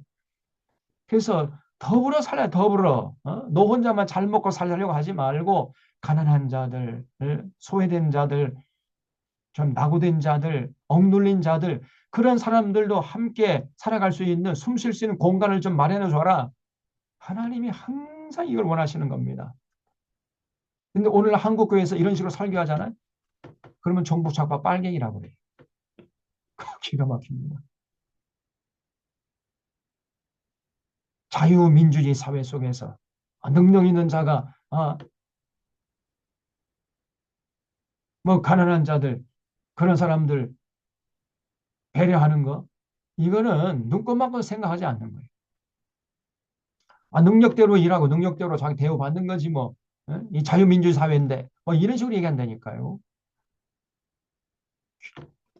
그래서 더불어 살아야 더불어. 너 혼자만 잘 먹고 살려고 하지 말고 가난한 자들, 소외된 자들, 좀 낙오된 자들, 억눌린 자들 그런 사람들도 함께 살아갈 수 있는 숨 쉴 수 있는 공간을 좀 마련해 줘라. 하나님이 항상 이걸 원하시는 겁니다. 근데 오늘 한국 교회에서 이런 식으로 설교하잖아요. 그러면 정부 착과 빨갱이라고 그래요. 기가 막힙니다. 자유민주주의 사회 속에서 능력 있는 자가 뭐 가난한 자들 그런 사람들 배려하는 거. 이거는 눈꽃만큼 생각하지 않는 거예요. 아, 능력대로 일하고 능력대로 자기 대우받는 거지 뭐. 이 자유민주주의 사회인데 뭐 이런 식으로 얘기한다니까요.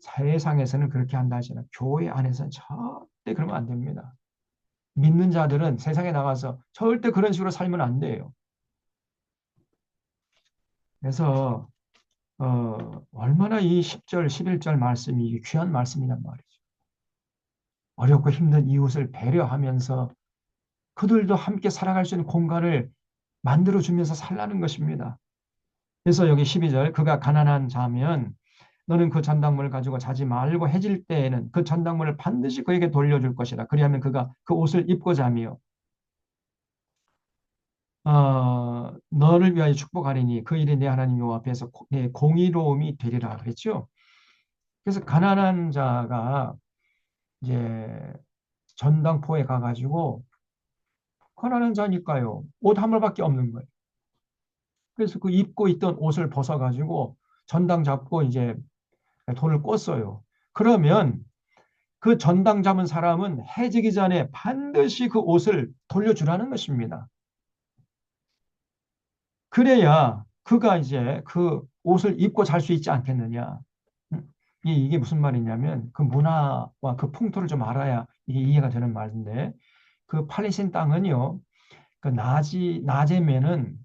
사회상에서는 그렇게 한다 하지만 교회 안에서는 절대 그러면 안 됩니다. 믿는 자들은 세상에 나가서 절대 그런 식으로 살면 안 돼요. 그래서 얼마나 이 10절, 11절 말씀이 귀한 말씀이란 말이죠. 어렵고 힘든 이웃을 배려하면서 그들도 함께 살아갈 수 있는 공간을 만들어주면서 살라는 것입니다. 그래서 여기 12절 그가 가난한 자면 너는 그 전당물을 가지고 자지 말고 해질 때에는 그 전당물을 반드시 그에게 돌려줄 것이다. 그리하면 그가 그 옷을 입고 자며 너를 위하여 축복하리니 그 일이 내 하나님 여호와 앞에서 내 공의로움이 되리라 그랬죠. 그래서 가난한 자가 이제 전당포에 가가지고 가난한 자니까요. 옷 한 벌밖에 없는 거예요. 그래서 그 입고 있던 옷을 벗어가지고 전당 잡고 이제 돈을 꿨어요. 그러면 그 전당 잡은 사람은 해지기 전에 반드시 그 옷을 돌려주라는 것입니다. 그래야 그가 이제 그 옷을 입고 잘 수 있지 않겠느냐. 음? 이게 무슨 말이냐면 그 문화와 그 풍토를 좀 알아야 이게 이해가 되는 말인데 그 팔레스타인 땅은요. 그 낮에면은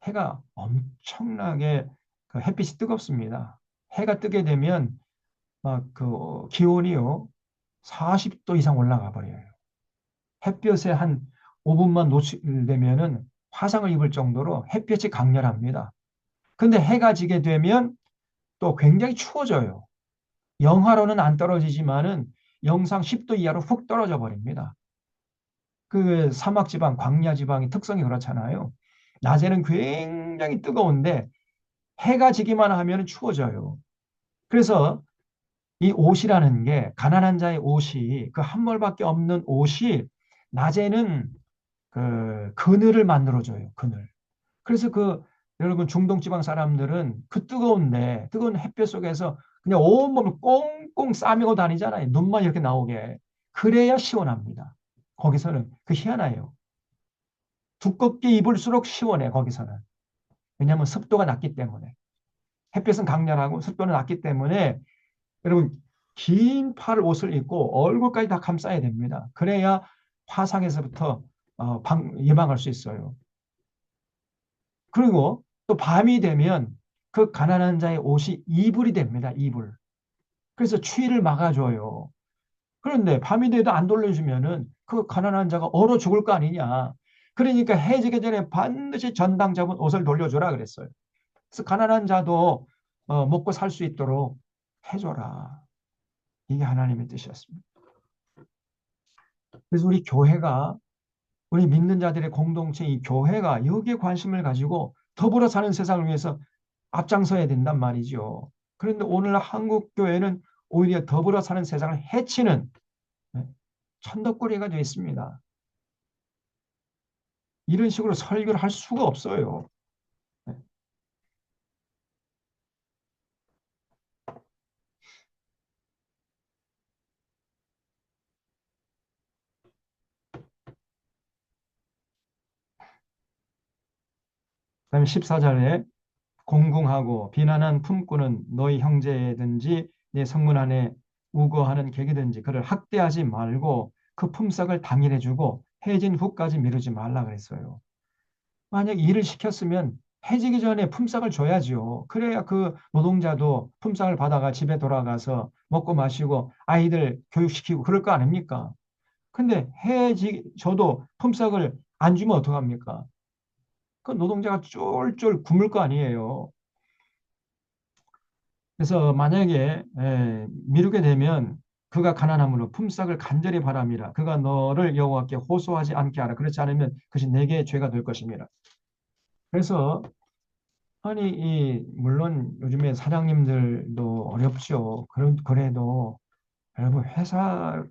해가 엄청나게 그 햇빛이 뜨겁습니다. 해가 뜨게 되면 막 그 기온이요. 40도 이상 올라가 버려요. 햇볕에 한 5분만 노출되면은 화상을 입을 정도로 햇볕이 강렬합니다. 근데 해가 지게 되면 또 굉장히 추워져요. 영하로는 안 떨어지지만은 영상 10도 이하로 훅 떨어져 버립니다. 그 사막 지방, 광야 지방의 특성이 그렇잖아요. 낮에는 굉장히 뜨거운데 해가 지기만 하면 추워져요. 그래서 이 옷이라는 게 가난한 자의 옷이 그 한 벌밖에 없는 옷이 낮에는 그 그늘을 만들어줘요. 그늘. 그래서 그 여러분 중동 지방 사람들은 그 뜨거운데 뜨거운 햇볕 속에서 그냥 온몸을 꽁꽁 싸매고 다니잖아요. 눈만 이렇게 나오게. 그래야 시원합니다. 거기서는 그 희한해요. 두껍게 입을수록 시원해 거기서는. 왜냐하면 습도가 낮기 때문에. 햇볕은 강렬하고 습도는 낮기 때문에 여러분 긴 팔 옷을 입고 얼굴까지 다 감싸야 됩니다. 그래야 화상에서부터 예방할 수 있어요. 그리고 또 밤이 되면 그 가난한 자의 옷이 이불이 됩니다. 이불. 그래서 추위를 막아줘요. 그런데 밤이 돼도 안 돌려주면은 그 가난한 자가 얼어 죽을 거 아니냐. 그러니까 해지기 전에 반드시 전당 잡은 옷을 돌려줘라 그랬어요. 그래서 가난한 자도 먹고 살 수 있도록 해줘라. 이게 하나님의 뜻이었습니다. 그래서 우리 교회가 우리 믿는 자들의 공동체 이 교회가 여기에 관심을 가지고 더불어 사는 세상을 위해서 앞장서야 된단 말이죠. 그런데 오늘 한국 교회는 오히려 더불어 사는 세상을 해치는 천덕꾸리가 되어 있습니다. 이런 식으로 설교를 할 수가 없어요. 그다음에 14절에 공궁하고 비난한 품꾼은 너희 형제든지 내 성문 안에 우거하는 객이든지 그를 학대하지 말고 그 품삯을 당일에 주고 해진 후까지 미루지 말라 그랬어요. 만약 일을 시켰으면 해지기 전에 품삯을 줘야죠. 그래야 그 노동자도 품삯을 받아가 집에 돌아가서 먹고 마시고 아이들 교육시키고 그럴 거 아닙니까? 근데 저도 품삯을 안 주면 어떡합니까? 그 노동자가 쫄쫄 굶을 거 아니에요. 그래서 만약에 미루게 되면 그가 가난함으로 품삯을 간절히 바람이라 그가 너를 여호와께 호소하지 않게 하라. 그렇지 않으면 그것이 내게 죄가 될 것입니다. 그래서 아니 물론 요즘에 사장님들도 어렵죠. 그래도 여러분 회사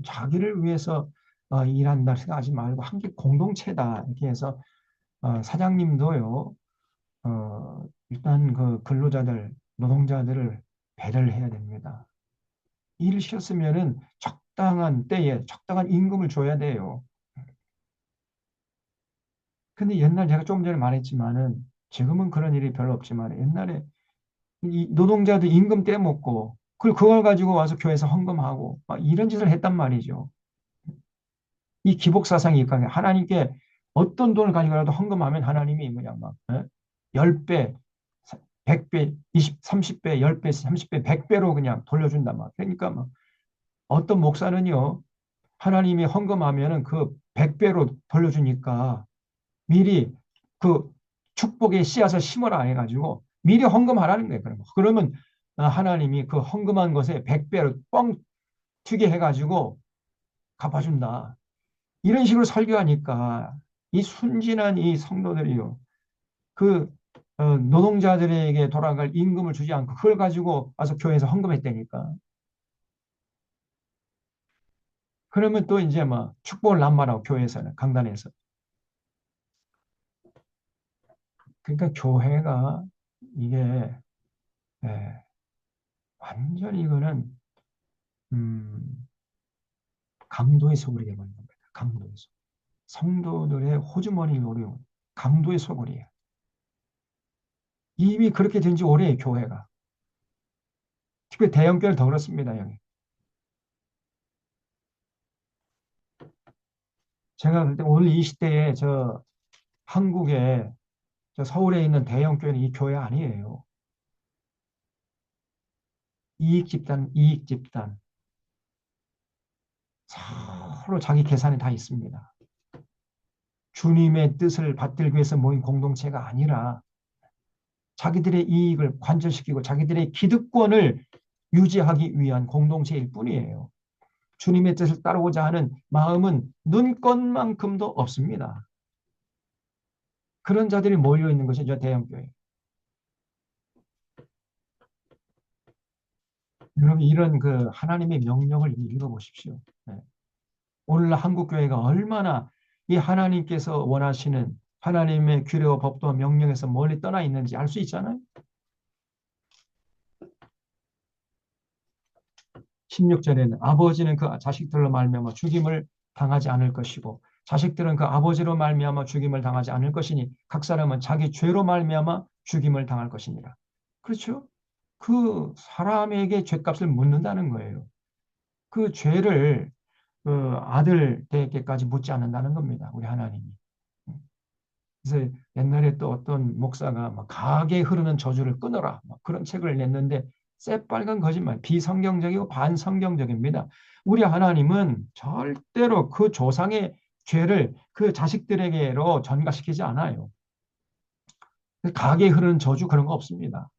자기를 위해서 일한다 생각하지 말고 한개 공동체다 이렇게 해서 사장님도요. 일단 그 근로자들 노동자들을 배려를 해야 됩니다. 일을 시켰으면은 적당한 때에 적당한 임금을 줘야 돼요. 근데 옛날 제가 조금 전에 말했지만은 지금은 그런 일이 별로 없지만 옛날에 이 노동자들 임금 떼먹고 그걸 가지고 와서 교회에서 헌금하고 막 이런 짓을 했단 말이죠. 이 기복 사상이 있거든요. 하나님께 어떤 돈을 가지고라도 헌금하면 하나님이 뭐냐 막 10배, 100배, 20, 30배, 10배, 30배, 100배로 그냥 돌려준단 말. 그러니까 막 어떤 목사는요. 하나님이 헌금하면은 그 100배로 돌려주니까 미리 그 축복의 씨앗을 심어라 해가지고 미리 헌금하라는 거예요. 그러면 하나님이 그 헌금한 것에 100배로 뻥 튀게 해가지고 갚아준다. 이런 식으로 설교하니까 이 순진한 이 성도들이요. 그 노동자들에게 돌아갈 임금을 주지 않고 그걸 가지고 와서 교회에서 헌금했다니까. 그러면 또 이제 막 축복을 남발하고 교회에서는 강단에서. 그러니까 교회가 이게 예, 완전히 이거는 음, 강도의 소굴이 되버린 겁니다. 강도의 소굴. 성도들의 호주머니 노려 강도의 소굴이에요. 이미 그렇게 된 지 오래의 교회가. 특히 대형교회는 더 그렇습니다, 여기. 제가 그때 오늘 이 시대에 저 한국에 저 서울에 있는 대형교회는 이 교회 아니에요. 이익 집단, 이익 집단. 서로 자기 계산이 다 있습니다. 주님의 뜻을 받들기 위해서 모인 공동체가 아니라 자기들의 이익을 관철시키고 자기들의 기득권을 유지하기 위한 공동체일 뿐이에요. 주님의 뜻을 따르고자 하는 마음은 눈꽃만큼도 없습니다. 그런 자들이 몰려 있는 것이 저 대형교회. 여러분 이런 그 하나님의 명령을 읽어보십시오. 네. 오늘날 한국교회가 얼마나 이 하나님께서 원하시는 하나님의 규례와 법도와 명령에서 멀리 떠나 있는지 알 수 있잖아요. 16절에는 아버지는 그 자식들로 말미암아 죽임을 당하지 않을 것이고 자식들은 그 아버지로 말미암아 죽임을 당하지 않을 것이니 각 사람은 자기 죄로 말미암아 죽임을 당할 것이니라. 그렇죠? 그 사람에게 죄값을 묻는다는 거예요. 그 죄를 그 아들에게까지 묻지 않는다는 겁니다. 우리 하나님이. 그래서 옛날에 또 어떤 목사가 막 강하게 흐르는 저주를 끊어라 막 그런 책을 냈는데 새빨간 거짓말, 비성경적이고 반성경적입니다. 우리 하나님은 절대로 그 조상의 죄를 그 자식들에게로 전가시키지 않아요. 강하게 흐르는 저주 그런 거 없습니다.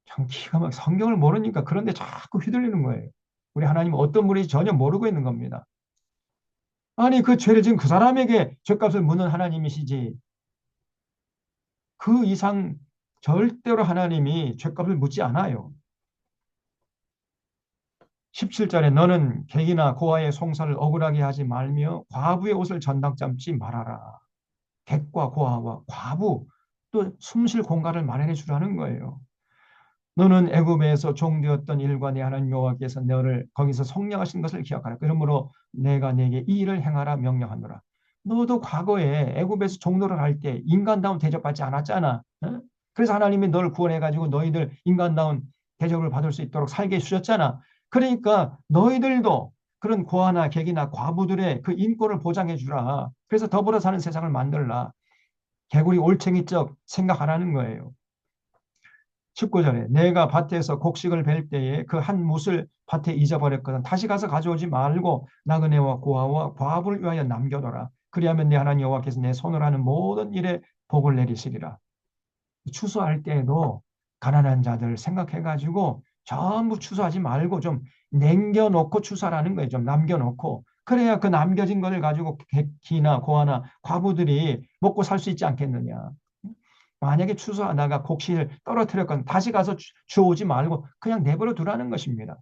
참 기가 막 성경을 모르니까 그런데 자꾸 휘둘리는 거예요. 우리 하나님은 어떤 분인지 전혀 모르고 있는 겁니다. 아니 그 죄를 지금 그 사람에게 죄값을 묻는 하나님이시지 그 이상 절대로 하나님이 죄값을 묻지 않아요. 17절에 너는 객이나 고아의 송사를 억울하게 하지 말며 과부의 옷을 전당 잠지 말아라. 객과 고아와 과부 또 숨쉴 공간을 마련해 주라는 거예요. 너는 애굽에서 종되었던 일과 내 하나님 여호와께서 너를 거기서 성령하신 것을 기억하라. 그러므로 내가 내게 이 일을 행하라 명령하노라. 너도 과거에 애굽에서 종노를 할 때 인간다운 대접받지 않았잖아. 어? 그래서 하나님이 너를 구원해가지고 너희들 인간다운 대접을 받을 수 있도록 살게 해주셨잖아. 그러니까 너희들도 그런 고아나 객이나 과부들의 그 인권을 보장해 주라. 그래서 더불어 사는 세상을 만들라. 개구리 올챙이적 생각하라는 거예요. 19절에 내가 밭에서 곡식을 벨 때에 그 한 못을 밭에 잊어버렸거든. 다시 가서 가져오지 말고 나그네와 고아와 과부를 위하여 남겨둬라. 그리하면 내 하나님 여호와께서 내 손으로 하는 모든 일에 복을 내리시리라. 추수할 때에도 가난한 자들 생각해가지고 전부 추수하지 말고 좀 남겨놓고 추수하라는 거예요. 좀 남겨놓고. 그래야 그 남겨진 것을 가지고 객이나 고아나 과부들이 먹고 살 수 있지 않겠느냐. 만약에 추수하다가 곡식을 떨어뜨렸건 다시 가서 주워오지 말고 그냥 내버려 두라는 것입니다.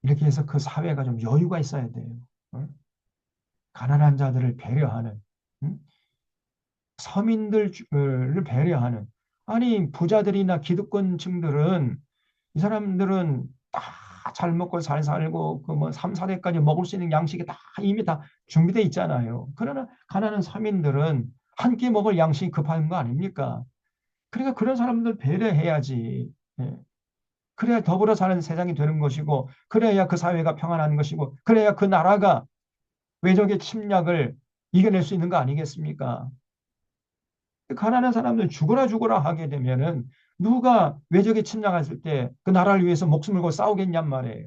이렇게 해서 그 사회가 좀 여유가 있어야 돼요. 응? 가난한 자들을 배려하는, 응? 서민들을 배려하는. 아니, 부자들이나 기득권층들은 이 사람들은 다 잘 먹고 잘 살고 그 뭐 3, 4대까지 먹을 수 있는 양식이 다 이미 다 준비돼 있잖아요. 그러나 가난한 서민들은 한 끼 먹을 양식이 급한 거 아닙니까? 그러니까 그런 사람들 배려해야지. 예. 그래야 더불어 사는 세상이 되는 것이고, 그래야 그 사회가 평안한 것이고, 그래야 그 나라가 외적의 침략을 이겨낼 수 있는 거 아니겠습니까? 가난한 사람들 죽어라 죽어라 하게 되면은 누가 외적에 침략했을 때 그 나라를 위해서 목숨을 걸고 싸우겠냔 말이에요.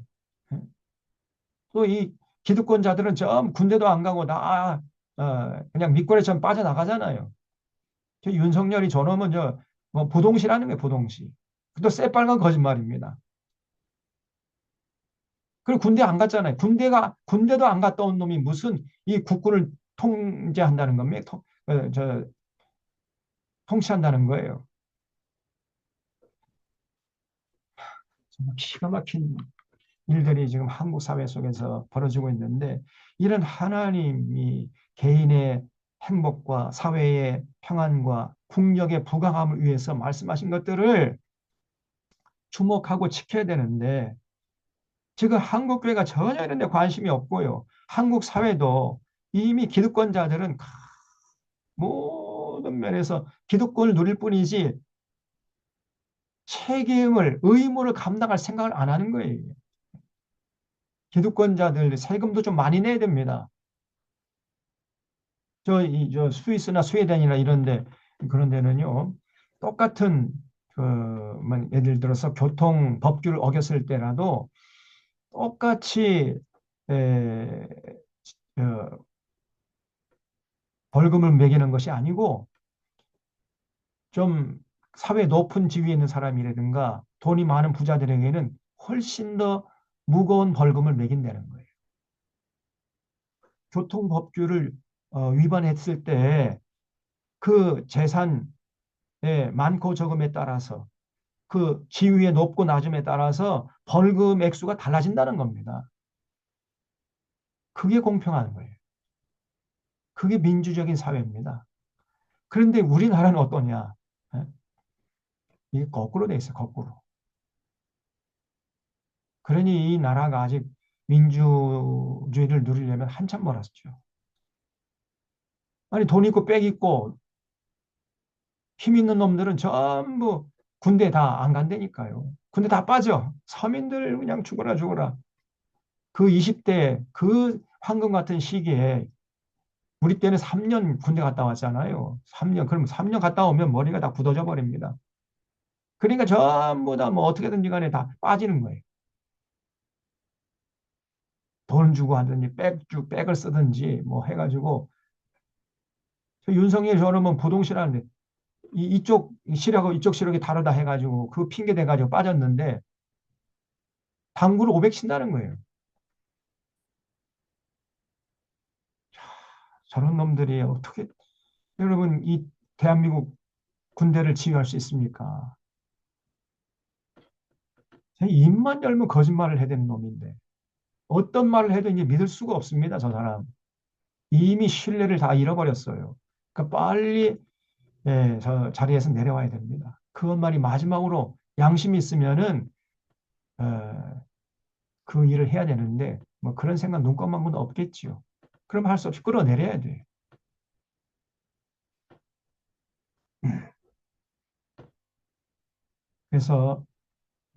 또 이 기득권자들은 전 군대도 안 가고 다 그냥 밑거래처럼 빠져나가잖아요. 저 윤석열이 저놈은 저뭐 부동시라는 게 부동시. 또 새빨간 거짓말입니다. 그리고 군대 안 갔잖아요. 군대도 안 갔다 온 놈이 무슨 이 국군을 통제한다는 겁니까? 통치한다는 거예요. 정말 기가 막힌 일들이 지금 한국 사회 속에서 벌어지고 있는데 이런 하나님이 개인의 행복과 사회의 평안과 국력의 부강함을 위해서 말씀하신 것들을 주목하고 지켜야 되는데 지금 한국 교회가 전혀 이런 데 관심이 없고요. 한국 사회도 이미 기득권자들은 모든 면에서 기득권을 누릴 뿐이지 책임을 의무를 감당할 생각을 안 하는 거예요. 기득권자들 세금도 좀 많이 내야 됩니다. 저 스위스나 스웨덴이나 이런데 그런 데는요 똑같은 뭐 예를 들어서 교통 법규를 어겼을 때라도 똑같이 에, 어, 벌금을 매기는 것이 아니고 좀 사회 높은 지위에 있는 사람이라든가 돈이 많은 부자들에게는 훨씬 더 무거운 벌금을 매긴다는 거예요. 교통 법규를 위반했을 때 그 재산의 많고 적음에 따라서 그 지위의 높고 낮음에 따라서 벌금 액수가 달라진다는 겁니다. 그게 공평한 거예요. 그게 민주적인 사회입니다. 그런데 우리나라는 어떠냐? 예? 이게 거꾸로 돼 있어요. 거꾸로. 그러니 이 나라가 아직 민주주의를 누리려면 한참 멀었죠. 아니 돈 있고 빽 있고 힘 있는 놈들은 전부 군대 다 안 간다니까요. 군대 다 빠져. 서민들 그냥 죽어라 죽어라. 그 20대 그 황금 같은 시기에 우리 때는 3년 군대 갔다 왔잖아요. 3년. 그럼 3년 갔다 오면 머리가 다 굳어져 버립니다. 그러니까 전부 다 뭐 어떻게든지 간에 다 빠지는 거예요. 돈 주고 하든지 백을 쓰든지 뭐 해가지고 윤석열 저러면 부동시라는데 이쪽 시력하고 이쪽 시력이 다르다 해가지고 그 핑계 대가지고 빠졌는데 당구를 500 친다는 거예요. 저런 놈들이 어떻게 여러분 이 대한민국 군대를 지휘할 수 있습니까? 입만 열면 거짓말을 해야 되는 놈인데 어떤 말을 해도 이제 믿을 수가 없습니다. 저 사람 이미 신뢰를 다 잃어버렸어요. 그러니까 빨리 저 자리에서 내려와야 됩니다. 그것만이 마지막으로 양심이 있으면은 어, 그 일을 해야 되는데 뭐 그런 생각 눈꼽만큼도 없겠지요. 그럼 할 수 없이 끌어내려야 돼. 그래서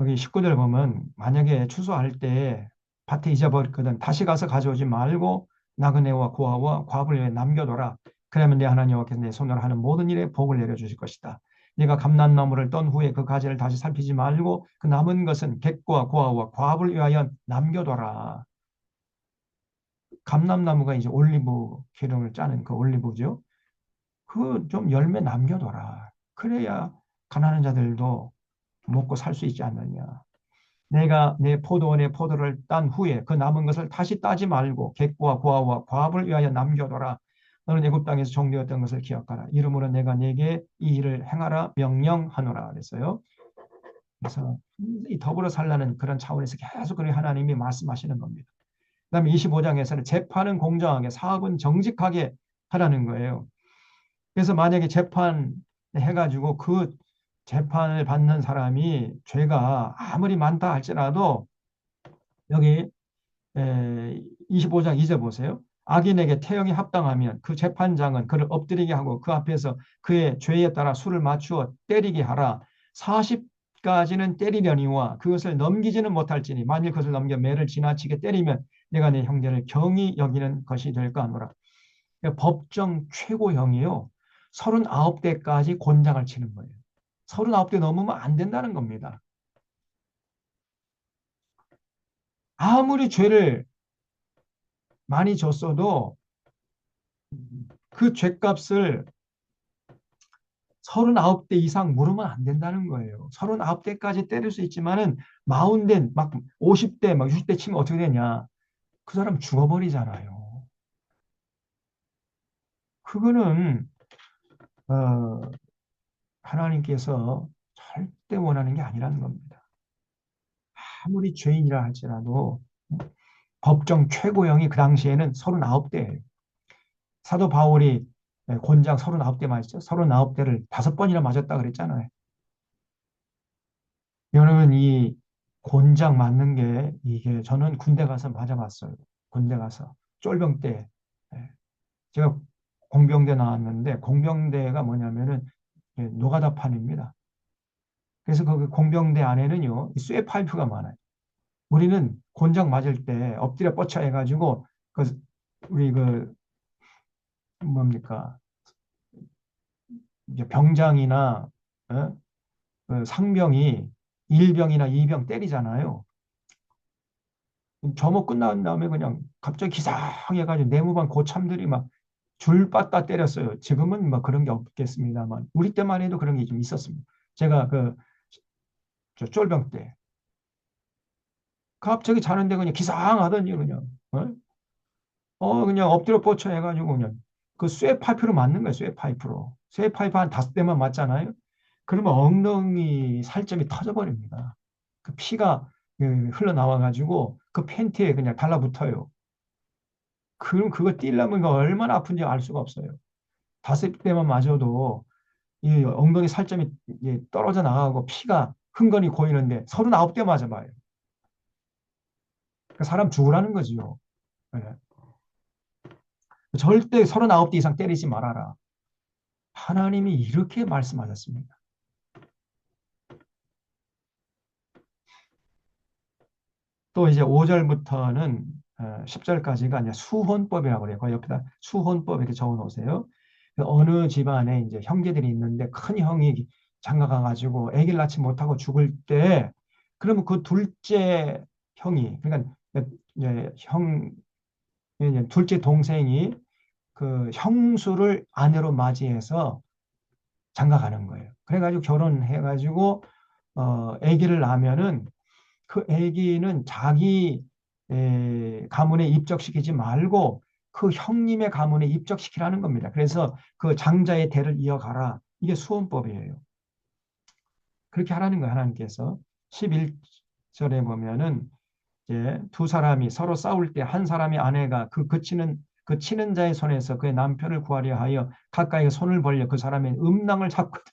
여기 식구들 보면 만약에 추수할 때 밭에 잊어버렸거든. 다시 가서 가져오지 말고 나그네와 고아와 과부를 위해 남겨둬라. 그러면 내 하나님 여호와께서 내 손으로 하는 모든 일에 복을 내려주실 것이다. 네가 감람나무를 떤 후에 그 가지를 다시 살피지 말고 그 남은 것은 객과 고아와 과부를 위하여 남겨둬라. 감람나무가 이제 올리브 기름을 짜는 그 올리브죠. 그 좀 열매 남겨둬라. 그래야 가난한 자들도 먹고 살 수 있지 않느냐. 내가 내 포도원의 포도를 딴 후에 그 남은 것을 다시 따지 말고 객과 고아와 과부를 위하여 남겨둬라. 너는 애굽 땅에서 종되었던 것을 기억하라. 이러므로 내가 네게 이 일을 행하라 명령하노라 그랬어요. 그래서 이 더불어 살라는 그런 차원에서 계속 그렇게 하나님이 말씀하시는 겁니다. 그다음에 25장에서는 재판은 공정하게 사업은 정직하게 하라는 거예요. 그래서 만약에 재판 해가지고 그 재판을 받는 사람이 죄가 아무리 많다 할지라도 여기 25장 2절 보세요. 악인에게 태형이 합당하면 그 재판장은 그를 엎드리게 하고 그 앞에서 그의 죄에 따라 수를 맞추어 때리게 하라. 40까지는 때리려니와 그것을 넘기지는 못할지니 만일 그것을 넘겨 매를 지나치게 때리면 내가 내 형제를 경히 여기는 것이 될까 하노라. 그러니까 법정 최고형이요. 39대까지 곤장을 치는 거예요. 39대 넘으면 안 된다는 겁니다. 아무리 죄를 많이 졌어도 그 죄값을 39대 이상 물으면 안 된다는 거예요. 39대까지 때릴 수 있지만은 40대, 막 50대, 막 60대 치면 어떻게 되냐. 그 사람 죽어버리잖아요. 그거는, 어, 하나님께서 절대 원하는 게 아니라는 겁니다. 아무리 죄인이라 할지라도 법정 최고형이 그 당시에는 39대예요. 사도 바울이 곤장 39대 맞죠? 39대를 5번이나 맞았다 그랬잖아요. 여러분, 이 곤장 맞는 게 이게 저는 군대 가서 맞아봤어요. 군대 가서. 쫄병 때. 예. 제가 공병대 나왔는데 공병대가 뭐냐면은 노가다판입니다. 그래서 그 공병대 안에는요, 쇠 파이프가 많아요. 우리는 곤장 맞을 때 엎드려 뻗쳐 해가지고 그 우리 그 뭡니까 이제 병장이나 그 상병이 1병이나 2병 때리잖아요. 점호 끝난 다음에 그냥 갑자기 기상해가지고 내무반 고참들이 막 줄 빠따 때렸어요. 지금은 뭐 그런 게 없겠습니다만 우리 때만 해도 그런 게 좀 있었습니다. 제가 저 쫄병 때 갑자기 자는데 그냥 기상하더니 그냥 그냥 엎드려 뻗쳐 해가지고 그냥 그 쇠 파이프로 맞는 거예요. 쇠 파이프로. 쇠 파이프 한 5대만 맞잖아요. 그러면 엉덩이 살점이 터져버립니다. 그 피가 흘러나와가지고 그 팬티에 그냥 달라붙어요. 그럼 그거 뛸려면 이거 얼마나 아픈지 알 수가 없어요. 5대만 맞아도 이 엉덩이 살점이 떨어져 나가고 피가 흥건히 고이는데 39대 맞아봐요. 그 사람 죽으라는 거지요. 네. 절대 39대 이상 때리지 말아라. 하나님이 이렇게 말씀하셨습니다. 또 이제 5절부터는 10절까지가 이제 수혼법이라고 그래요. 그 옆에다 수혼법 이렇게 적어 놓으세요. 어느 집안에 이제 형제들이 있는데 큰 형이 장가 가가지고 아기를 낳지 못하고 죽을 때, 그러면 그 둘째 형이, 그러니까 이제 이제 둘째 동생이 그 형수를 아내로 맞이해서 장가 가는 거예요. 그래가지고 결혼해가지고 아기를 낳으면은 그 아기는 자기 가문에 입적시키지 말고 그 형님의 가문에 입적시키라는 겁니다. 그래서 그 장자의 대를 이어가라. 이게 수혼법이에요. 그렇게 하라는 거예요, 하나님께서. 11절에 보면은 이제 두 사람이 서로 싸울 때 한 사람의 아내가 그 치는 자의 손에서 그의 남편을 구하려 하여 가까이 손을 벌려 그 사람의 음낭을 잡거든.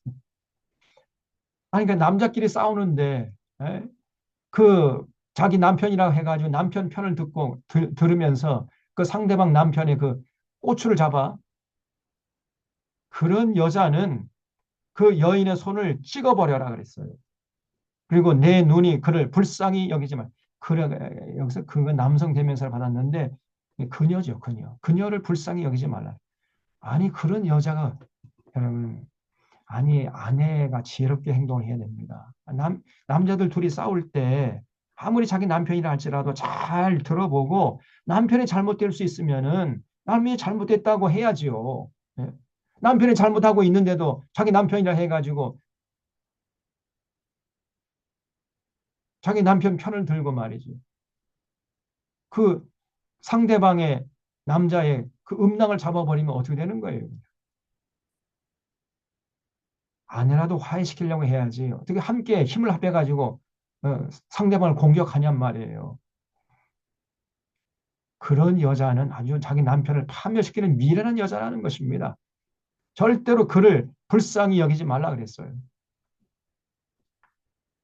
아니, 그러니까 남자끼리 싸우는데, 에? 그 자기 남편이라고 해가지고 남편 편을 듣고 들으면서 그 상대방 남편의 그 꼬추를 잡아. 그런 여자는 그 여인의 손을 찍어버려라 그랬어요. 그리고 내 눈이 그를 불쌍히 여기지만, 그래, 여기서 그건 남성 대명사를 받았는데 그녀죠, 그녀. 그녀를 불쌍히 여기지 말라. 아니, 그런 여자가, 여러분, 아니, 아내가 지혜롭게 행동을 해야 됩니다. 남자들 둘이 싸울 때 아무리 자기 남편이라 할지라도 잘 들어보고 남편이 잘못될 수 있으면은 남편이 잘못됐다고 해야지요. 예? 남편이 잘못하고 있는데도 자기 남편이라 해가지고 자기 남편 편을 들고 말이지. 그 상대방의 남자의 그 음낭을 잡아버리면 어떻게 되는 거예요? 아내라도 화해시키려고 해야지. 어떻게 함께 힘을 합해가지고 상대방을 공격하냔 말이에요. 그런 여자는 아주 자기 남편을 파멸시키는 미련한 여자라는 것입니다. 절대로 그를 불쌍히 여기지 말라 그랬어요.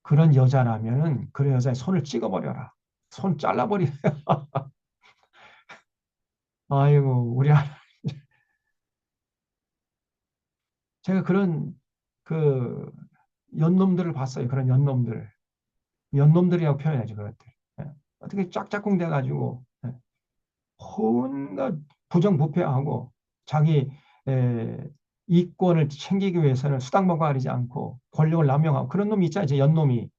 그런 여자라면은 그 여자의 손을 찍어버려라. 손 잘라버리. 아이고, 제가 그런 그 연놈들을 봤어요. 그런 연놈들. 연놈들이라고 표현하지, 그것들. 예. 어떻게 짝짝꿍 돼가지고, 예. 온갖 부정부패하고 자기 에, 이권을 챙기기 위해서는 수당방관 가리지 않고 권력을 남용하고 그런 놈이 있잖아요. 제 연놈이.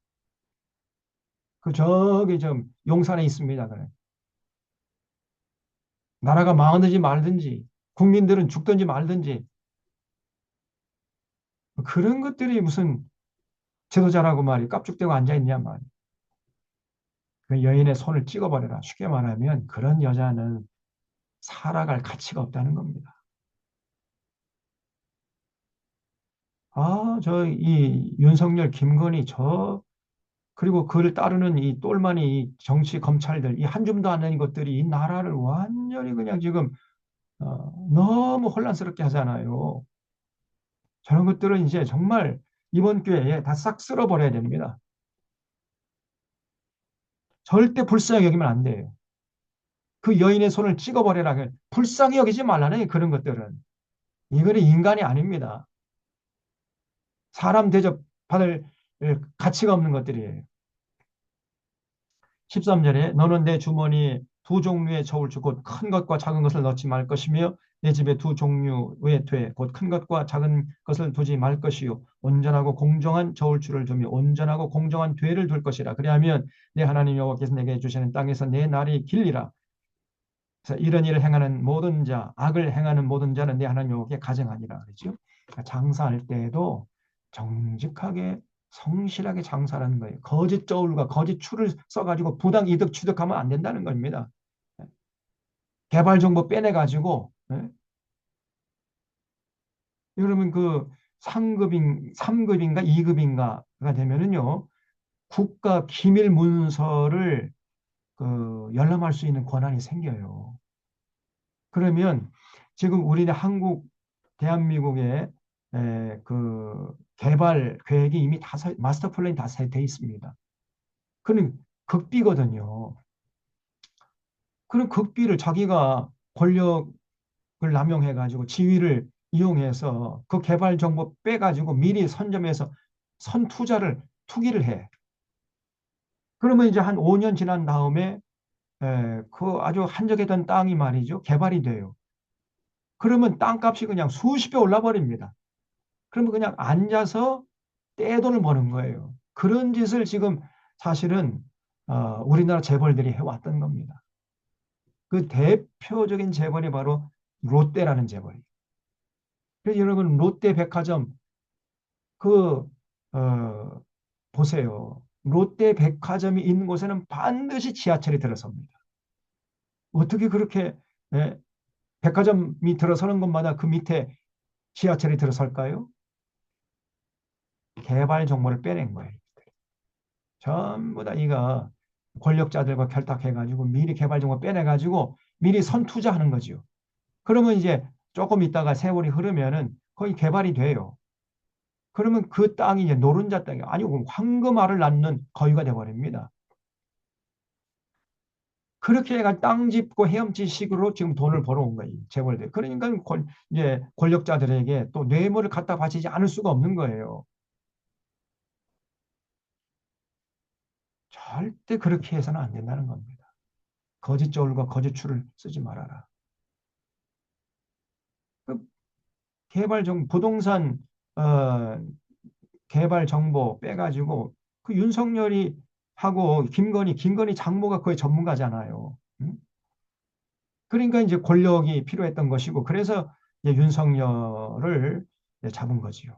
그 저기 좀 용산에 있습니다. 그래. 나라가 망하든지 말든지 국민들은 죽든지 말든지 그런 것들이 무슨 지도자라고 말이 깝죽대고 앉아있냐 말이. 그 여인의 손을 찍어버려라. 쉽게 말하면 그런 여자는 살아갈 가치가 없다는 겁니다. 아, 저 이 윤석열, 김건희 그리고 그를 따르는 이 똘마니 이 정치 검찰들 이 한 줌도 안 되는 것들이 이 나라를 완전히 그냥 지금 너무 혼란스럽게 하잖아요. 저런 것들은 이제 정말 이번 기회에 다 싹 쓸어버려야 됩니다. 절대 불쌍히 여기면 안 돼요. 그 여인의 손을 찍어버려라. 불쌍히 여기지 말라는 그런 것들은. 이거는 인간이 아닙니다. 사람 대접받을 가치가 없는 것들이에요. 13절에 너는 내 주머니에 두 종류의 저울추 곧 큰 것과 작은 것을 넣지 말 것이며 내 집에 두 종류의 곧 큰 것과 작은 것을 두지 말 것이요 온전하고 공정한 저울추를 두며 온전하고 공정한 되를 둘 것이라 그리하면 내 하나님 여호와께서 내게 주시는 땅에서 내 날이 길리라. 그래서 이런 일을 행하는 모든 자 악을 행하는 모든 자는 내 하나님 여호와께 가증하니라 그랬죠. 그러니까 장사할 때에도 정직하게 성실하게 장사하는 거예요. 거짓 저울과 거짓 추를 써가지고 부당 이득 취득하면 안 된다는 겁니다. 개발 정보 빼내가지고 그러면 그 3급인가 2급인가가 되면은요 국가 기밀 문서를 그 열람할 수 있는 권한이 생겨요. 그러면 지금 우리네 한국 대한민국의 그 개발 계획이 이미 마스터 플랜이 다 돼 있습니다. 그는 극비거든요. 그런 극비를 자기가 권력을 남용해가지고 지위를 이용해서 그 개발 정보 빼가지고 미리 선점해서 투기를 해. 그러면 이제 한 5년 지난 다음에 그 아주 한적했던 땅이 말이죠. 개발이 돼요. 그러면 땅값이 그냥 수십 배 올라 버립니다. 그러면 그냥 앉아서 떼돈을 버는 거예요. 그런 짓을 지금 사실은 우리나라 재벌들이 해왔던 겁니다. 그 대표적인 재벌이 바로 롯데라는 재벌이에요. 그래서 여러분 롯데백화점 그 어, 보세요. 롯데백화점이 있는 곳에는 반드시 지하철이 들어섭니다. 어떻게 그렇게 예, 백화점이 들어서는 곳마다 그 밑에 지하철이 들어설까요? 개발 정보를 빼낸 거예요. 전부 다 이거 권력자들과 결탁해가지고 미리 개발 정보 빼내가지고 미리 선투자하는 거죠. 그러면 이제 조금 있다가 세월이 흐르면은 거의 개발이 돼요. 그러면 그 땅이 이제 노른자 땅이 아니고 황금알을 낳는 거위가 돼버립니다. 그렇게 해가 땅 짚고 헤엄치 식으로 지금 돈을 벌어온 거예요. 재벌들. 그러니까 이제 권력자들에게 또 뇌물을 갖다 바치지 않을 수가 없는 거예요. 절대 그렇게 해서는 안 된다는 겁니다. 거짓 저울과 거짓 추를 쓰지 말아라. 그 부동산 어, 개발 정보 빼가지고 그 윤석열이 하고 김건희 장모가 거의 전문가잖아요. 응? 그러니까 이제 권력이 필요했던 것이고 그래서 이제 윤석열을 이제 잡은 거지요.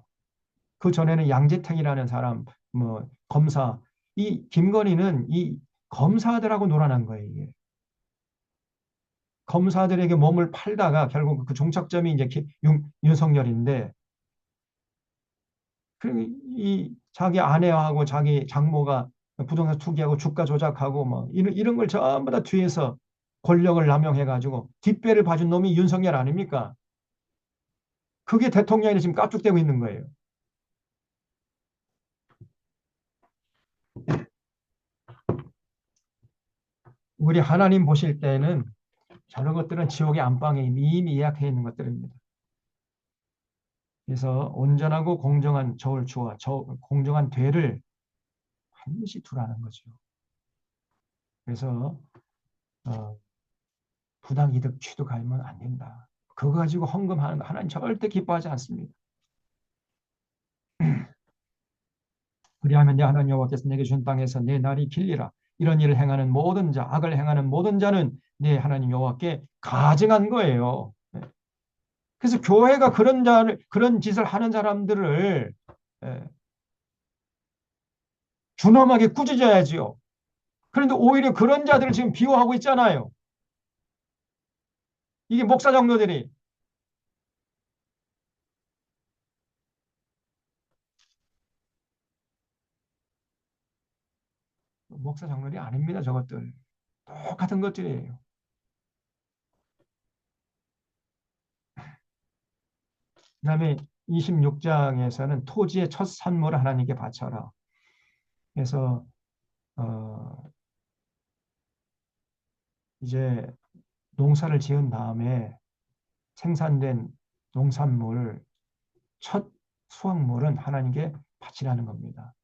그 전에는 양재택이라는 사람, 뭐 검사, 이 김건희는 이 검사들하고 놀아난 거예요. 이게. 검사들에게 몸을 팔다가 결국 그 종착점이 이제 윤석열인데 이 자기 아내하고 자기 장모가 부동산 투기하고 주가 조작하고 뭐 이런 걸 전부 다 뒤에서 권력을 남용해가지고 뒷배를 봐준 놈이 윤석열 아닙니까? 그게 대통령이 지금 깝죽대고 있는 거예요. 우리 하나님 보실 때는 저런 것들은 지옥의 안방에 이미 예약해 있는 것들입니다. 그래서 온전하고 공정한 저울추와 공정한 되를 반드시 두라는 거죠. 그래서 어, 부당 이득 취득하면 안 된다. 그거 가지고 헌금하는 거 하나님 절대 기뻐하지 않습니다. 그리하면 내 하나님 여호와께서 내게 준 땅에서 내 날이 길리라. 이런 일을 행하는 모든 자, 악을 행하는 모든 자는 내 하나님 여호와께 가증한 거예요. 네. 그래서 교회가 그런 짓을 하는 사람들을 예, 준엄하게 꾸짖어야지요. 그런데 오히려 그런 자들을 지금 비호하고 있잖아요. 이게 목사 장로들이 목사 장로들이 아닙니다. 저것들 똑같은 것들이에요. 그다음에 26장에서는 토지의 첫 산물을 하나님께 바쳐라. 그래서 어, 이제 농사를 지은 다음에 생산된 농산물 첫 수확물은 하나님께 바치라는 겁니다.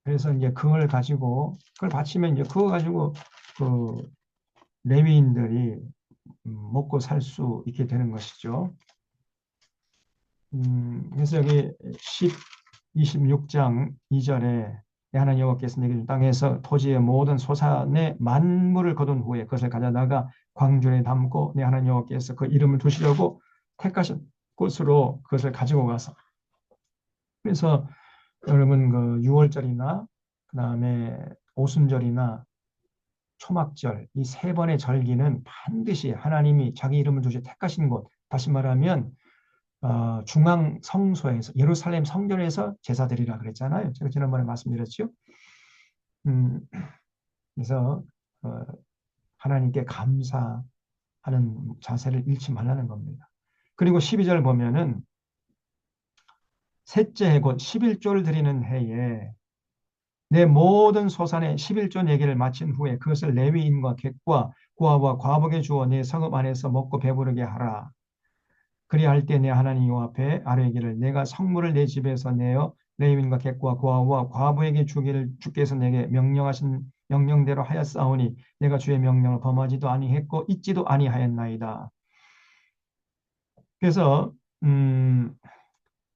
그래서 이제 그걸 바치면 이제 그거 가지고 그 레위인들이 먹고 살 수 있게 되는 것이죠. 그래서 여기 26장 2절에 하나님 여호와께서 내게 준 땅에서 토지의 모든 소산의 만물을 거둔 후에 그것을 가져다가 광주에 담고 내 하나님 여호와께서 그 이름을 두시려고 택하신 곳으로 그것을 가지고 가서 그래서 여러분 그 6월절이나 그다음에 오순절이나 초막절 이 세 번의 절기는 반드시 하나님이 자기 이름을 두시 택하신 곳 다시 말하면 중앙 성소에서 예루살렘 성전에서 제사 드리라 그랬잖아요. 제가 지난번에 말씀드렸죠. 음, 그래서 어, 하나님께 감사하는 자세를 잃지 말라는 겁니다. 그리고 12절 보면은 셋째 해 곧 11조를 드리는 해에 내 모든 소산의 11조 내기를 마친 후에 그것을 레위인과 객과 고아와 과복에 주어 내 성읍 안에서 먹고 배부르게 하라. 그리할 때 내 하나님 여호와 앞에 아뢰기를 내가 성물을 내 집에서 내어 레위인과 객과 고아와 과부에게 주기를 주께서 내게 명령하신 명령대로 하였사오니 내가 주의 명령을 범하지도 아니했고 잊지도 아니하였나이다. 그래서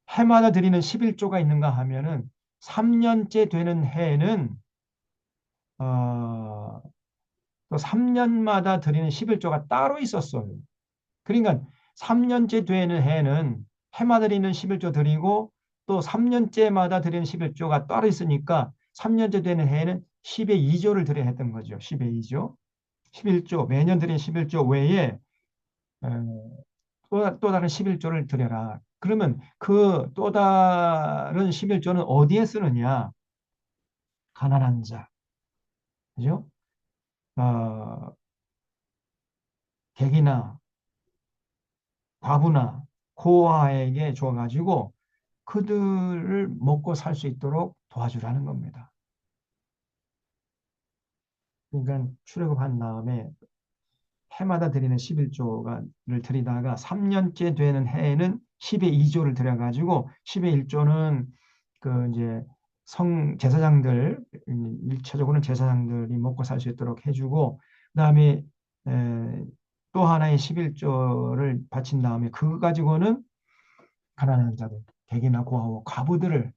해마다 드리는 11조가 있는가 하면은 3년째 되는 해에는 또 3년마다 드리는 11조가 따로 있었어요. 그러니까 3년째 되는 해는 해마다 드리는 11조 드리고 또 3년째마다 드리는 11조가 따로 있으니까 3년째 되는 해에는 10의 2조를 드려야 했던 거죠. 10의 2조. 11조, 매년 드리는 11조 외에 또 다른 11조를 드려라. 그러면 그 또 다른 11조는 어디에 쓰느냐? 가난한 자, 그죠? 어, 객이나 과부나 고아에게 줘가지고 그들을 먹고 살 수 있도록 도와주라는 겁니다. 그러니까 출애굽한 다음에 해마다 드리는 11조를 드리다가 3년째 되는 해에는 10의 2조를 드려가지고 10의 1조는 그 이제 제사장들, 1차적으로는 제사장들이 먹고 살 수 있도록 해주고, 그 다음에 또 하나의 11조를 바친 다음에 그거 가지고는 가난한 자들, 객이나 고아와 과부들을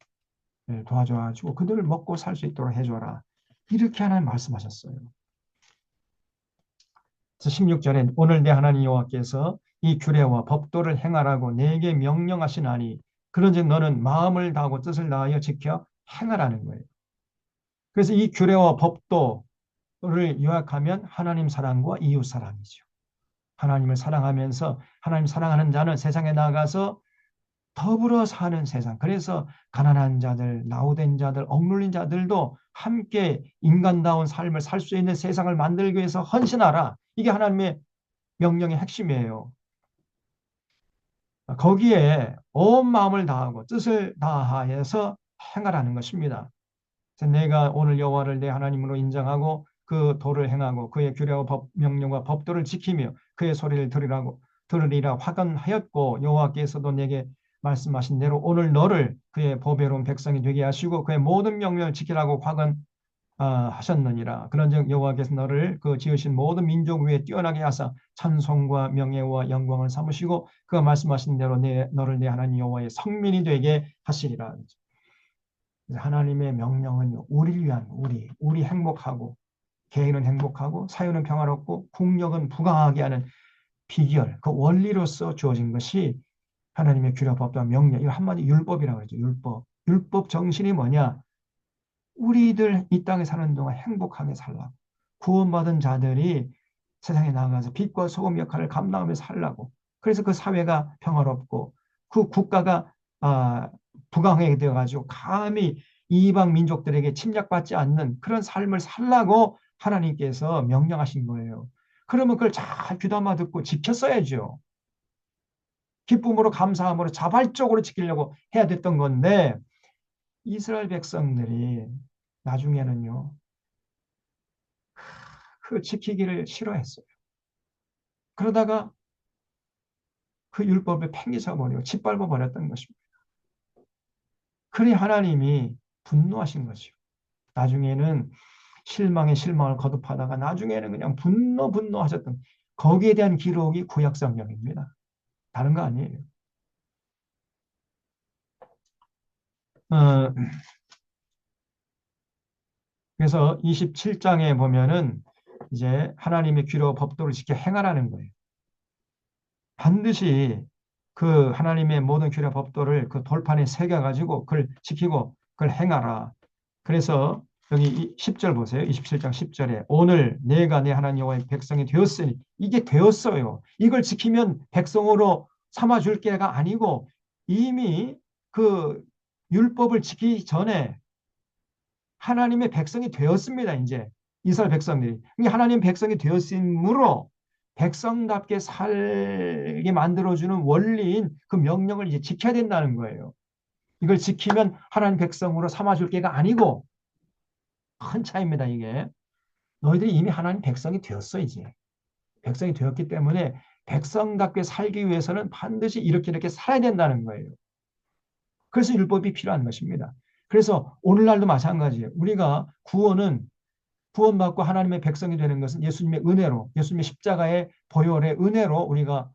도와줘가지고 그들을 먹고 살 수 있도록 해줘라. 이렇게 하나님 말씀하셨어요. 그래서 16절에 오늘 내 하나님 여호와께서 이 규례와 법도를 행하라고 내게 명령하시나니 그런즉 너는 마음을 다하고 뜻을 다하여 지켜 행하라는 거예요. 그래서 이 규례와 법도를 요약하면 하나님 사랑과 이웃 사랑이죠. 하나님을 사랑하면서 하나님 사랑하는 자는 세상에 나가서 더불어 사는 세상. 그래서 가난한 자들, 낙오된 자들, 억눌린 자들도 함께 인간다운 삶을 살 수 있는 세상을 만들기 위해서 헌신하라. 이게 하나님의 명령의 핵심이에요. 거기에 온 마음을 다하고 뜻을 다하여서 행하라는 것입니다. 그래서 내가 오늘 여호와를 내 하나님으로 인정하고 그 도를 행하고 그의 규례와 명령과 법도를 지키며 그의 소리를 들으리라 화건하였고 여호와께서도 내게 말씀하신 대로 오늘 너를 그의 보배로운 백성이 되게 하시고 그의 모든 명령을 지키라고 하셨느니라. 그런즉 여호와께서 너를 그 지으신 모든 민족 위에 뛰어나게 하사 찬송과 명예와 영광을 삼으시고 그가 말씀하신 대로 너를 내 하나님 여호와의 성민이 되게 하시리라. 하나님의 명령은 우리를 위한 우리 행복하고 개인은 행복하고 사회는 평화롭고 국력은 부강하게 하는 비결, 그 원리로서 주어진 것이 하나님의 규례, 법도와 명령. 이거 한마디 율법이라고 하죠. 율법. 율법 정신이 뭐냐? 우리들 이 땅에 사는 동안 행복하게 살라고. 구원받은 자들이 세상에 나가서 빛과 소금 역할을 감당하며 살라고. 그래서 그 사회가 평화롭고 그 국가가 부강하게 되어가지고 감히 이방 민족들에게 침략받지 않는 그런 삶을 살라고 하나님께서 명령하신 거예요. 그러면 그걸 잘 귀담아 듣고 지켰어야죠. 기쁨으로 감사함으로 자발적으로 지키려고 해야 됐던 건데 이스라엘 백성들이 나중에는요. 그 지키기를 싫어했어요. 그러다가 그 율법에 팽개쳐 버리고 짓밟아 버렸던 것입니다. 그리 하나님이 분노하신 거죠. 나중에는 실망에 실망을 거듭하다가 나중에는 그냥 분노하셨던 거기에 대한 기록이 구약 성경입니다. 다른 거 아니에요. 어, 그래서 27장에 보면은 이제 하나님의 규례와 법도를 지켜 행하라는 거예요. 반드시 그 하나님의 모든 규례 법도를 그 돌판에 새겨가지고 그걸 지키고 그걸 행하라. 그래서 여기 10절 보세요. 27장 10절에 오늘 내가 내 하나님 여호와의 백성이 되었으니 이게 되었어요. 이걸 지키면 백성으로 삼아줄 게가 아니고 이미 그 율법을 지키기 전에 하나님의 백성이 되었습니다. 이제 이스라엘 백성들이. 하나님 백성이 되었으므로 백성답게 살게 만들어주는 원리인 그 명령을 이제 지켜야 된다는 거예요. 이걸 지키면 하나님 백성으로 삼아줄 게가 아니고 큰 차이입니다. 이게. 너희들이 이미 하나님 백성이 되었어 이제. 백성이 되었기 때문에 백성답게 살기 위해서는 반드시 이렇게 살아야 된다는 거예요. 그래서 율법이 필요한 것입니다. 그래서 오늘날도 마찬가지예요. 우리가 구원받고 하나님의 백성이 되는 것은 예수님의 은혜로, 예수님의 십자가의 보혈의 은혜로 우리가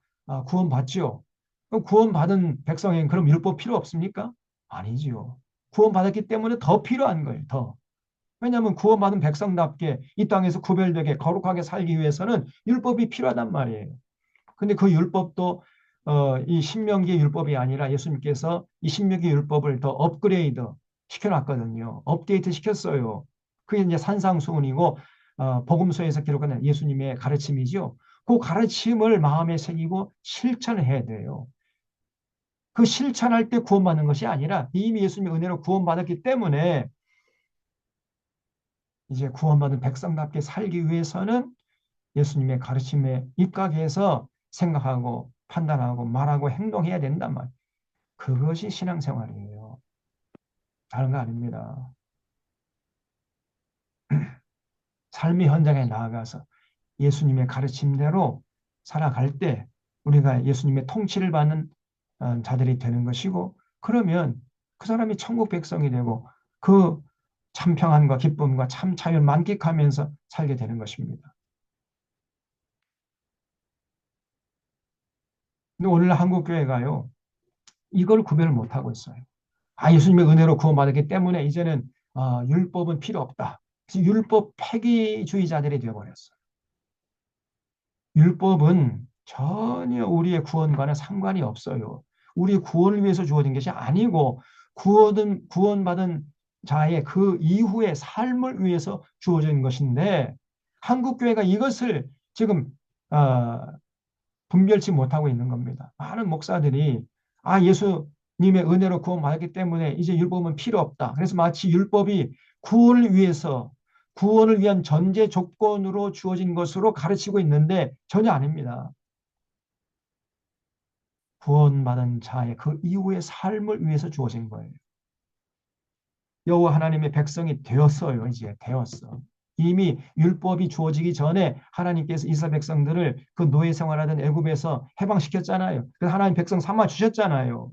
구원받지요. 그럼 구원받은 백성에게는 그럼 율법 필요 없습니까? 아니지요. 구원받았기 때문에 더 필요한 거예요. 더. 왜냐하면 구원받은 백성답게 이 땅에서 구별되게 거룩하게 살기 위해서는 율법이 필요하단 말이에요. 근데 그 율법도 이 신명기의 율법이 아니라 예수님께서 이 신명기 율법을 더 업그레이드 시켜놨거든요. 업데이트 시켰어요. 그게 이제 산상수훈이고 복음서에서 기록하는 예수님의 가르침이죠. 그 가르침을 마음에 새기고 실천을 해야 돼요. 그 실천할 때 구원받는 것이 아니라 이미 예수님의 은혜로 구원받았기 때문에 이제 구원받은 백성답게 살기 위해서는 예수님의 가르침에 입각해서 생각하고 판단하고 말하고 행동해야 된단 말이에요. 그것이 신앙생활이에요. 다른 거 아닙니다. 삶의 현장에 나아가서 예수님의 가르침대로 살아갈 때 우리가 예수님의 통치를 받는 자들이 되는 것이고 그러면 그 사람이 천국 백성이 되고 그 참 평안과 기쁨과 참 자유를 만끽하면서 살게 되는 것입니다. 근데 오늘날 한국교회가요. 이걸 구별을 못하고 있어요. 예수님의 은혜로 구원받았기 때문에 이제는 율법은 필요 없다. 그래서 율법 폐기주의자들이 되어버렸어요. 율법은 전혀 우리의 구원과는 상관이 없어요. 우리 구원을 위해서 주어진 것이 아니고 구원받은 자의 그 이후의 삶을 위해서 주어진 것인데 한국교회가 이것을 지금 어, 분별치 못하고 있는 겁니다. 많은 목사들이 예수님의 은혜로 구원받았기 때문에 이제 율법은 필요 없다. 그래서 마치 율법이 구원을 위한 전제 조건으로 주어진 것으로 가르치고 있는데 전혀 아닙니다. 구원받은 자의 그 이후의 삶을 위해서 주어진 거예요. 여호와 하나님의 백성이 되었어요. 이제 되었어. 이미 율법이 주어지기 전에 하나님께서 이스라엘 백성들을 그 노예 생활하던 애굽에서 해방시켰잖아요. 그래서 하나님 백성 삼아 주셨잖아요.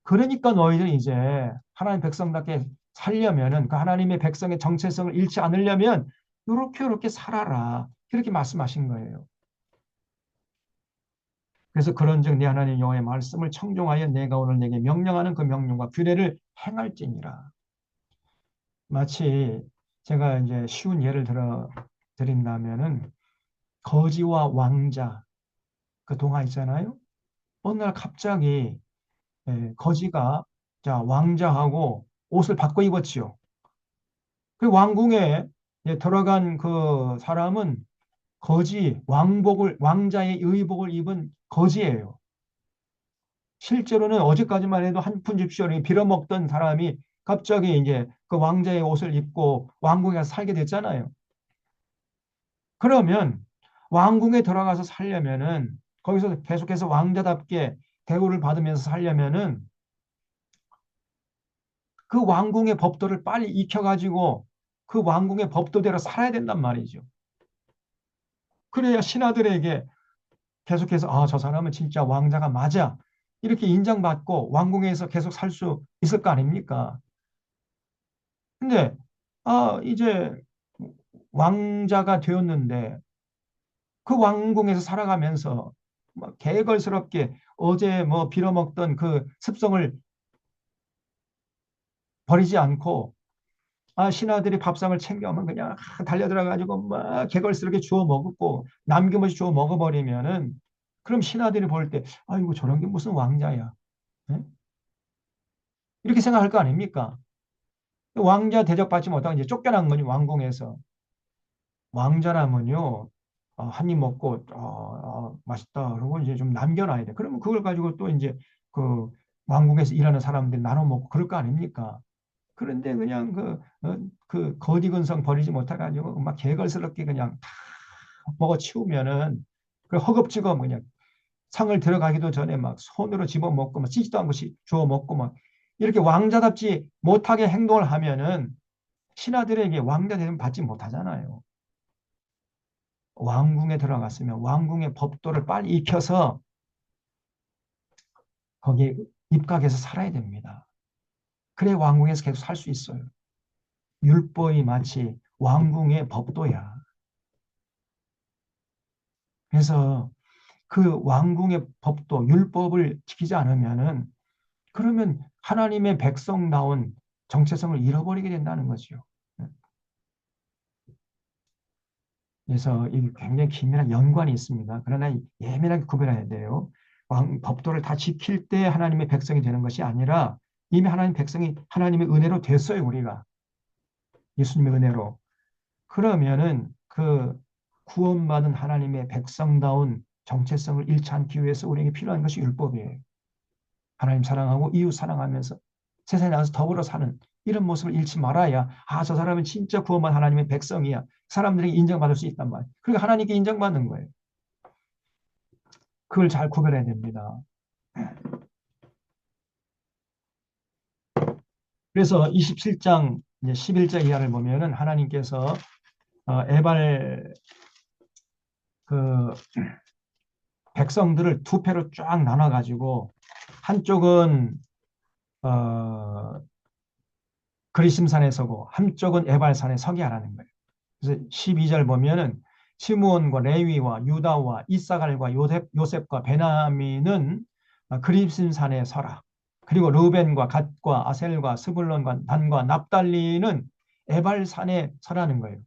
그러니까 너희들 이제 하나님 백성답게 살려면은 그 하나님의 백성의 정체성을 잃지 않으려면 요렇게 살아라. 그렇게 말씀하신 거예요. 그래서 그런즉 내 하나님 여호와의 말씀을 청종하여 내가 오늘 내게 명령하는 그 명령과 규례를 행할지니라. 마치 제가 이제 쉬운 예를 들어 드린다면은 거지와 왕자 그 동화 있잖아요. 어느 날 갑자기 거지가 자 왕자하고 옷을 바꿔 입었지요. 그 왕궁에 들어간 그 사람은 거지 왕복을 왕자의 의복을 입은 거지예요. 실제로는 어제까지만 해도 한 푼 줍쇼 빌어먹던 사람이 갑자기 이제 그 왕자의 옷을 입고 왕궁에 가서 살게 됐잖아요. 그러면 왕궁에 들어가서 살려면은 거기서 계속해서 왕자답게 대우를 받으면서 살려면은 그 왕궁의 법도를 빨리 익혀가지고 그 왕궁의 법도대로 살아야 된단 말이죠. 그래야 신하들에게 계속해서 아, 저 사람은 진짜 왕자가 맞아. 이렇게 인정받고 왕궁에서 계속 살 수 있을 거 아닙니까? 근데 이제 왕자가 되었는데 그 왕궁에서 살아가면서 막 개걸스럽게 어제 뭐 빌어먹던 그 습성을 버리지 않고 신하들이 밥상을 챙겨오면 그냥 달려들어가지고 막 개걸스럽게 주워 먹고 남김없이 주워 먹어버리면은 그럼 신하들이 볼 때 아이고 저런 게 무슨 왕자야. 예? 이렇게 생각할 거 아닙니까? 왕자 대접받지 못하고 이제 쫓겨난 거니 왕궁에서. 왕자라면요. 한 입 먹고 맛있다 그러고 이제 좀 남겨놔야 돼. 그러면 그걸 가지고 또 이제 그 왕궁에서 일하는 사람들이 나눠 먹고 그럴 거 아닙니까? 그런데 그냥 그 거지근성 버리지 못해가지고 막 개걸스럽게 그냥 다 먹어 치우면은 그 허겁지겁 그냥 상을 들어가기도 전에 막 손으로 집어 먹고 막 씻지도 않고 주워 먹고 막 이렇게 왕자답지 못하게 행동을 하면은 신하들에게 왕자 대접 받지 못하잖아요. 왕궁에 들어갔으면 왕궁의 법도를 빨리 익혀서 거기에 입각해서 살아야 됩니다. 그래 왕궁에서 계속 살 수 있어요. 율법이 마치 왕궁의 법도야. 그래서 그 왕궁의 법도, 율법을 지키지 않으면은 그러면 하나님의 백성다운 정체성을 잃어버리게 된다는 거죠. 그래서 이 굉장히 긴밀한 연관이 있습니다. 그러나 예민하게 구별해야 돼요. 법도를 다 지킬 때 하나님의 백성이 되는 것이 아니라 이미 하나님 백성이 하나님의 은혜로 됐어요, 우리가. 예수님의 은혜로. 그러면은 그 구원받은 하나님의 백성다운 정체성을 잃지 않기 위해서 우리에게 필요한 것이 율법이에요. 하나님 사랑하고 이웃 사랑하면서 세상에 나가서 더불어 사는 이런 모습을 잃지 말아야 저 사람은 진짜 구원받은 하나님의 백성이야. 사람들에게 인정받을 수 있단 말이에요. 그러니까 하나님께 인정받는 거예요. 그걸 잘 구별해야 됩니다. 그래서 27장 11절 이하를 보면은 하나님께서 에발 그 백성들을 두 패로 쫙 나눠 가지고 한쪽은 그리심산에 서고 한쪽은 에발산에 서게 하라는 거예요. 그래서 12절 보면은 시므온과 레위와 유다와 이사갈과 요셉과 베냐민은 그리심산에 서라. 그리고 르벤과 갓과 아셀과 스불론과 단과 납달리는 에발산에 서라는 거예요.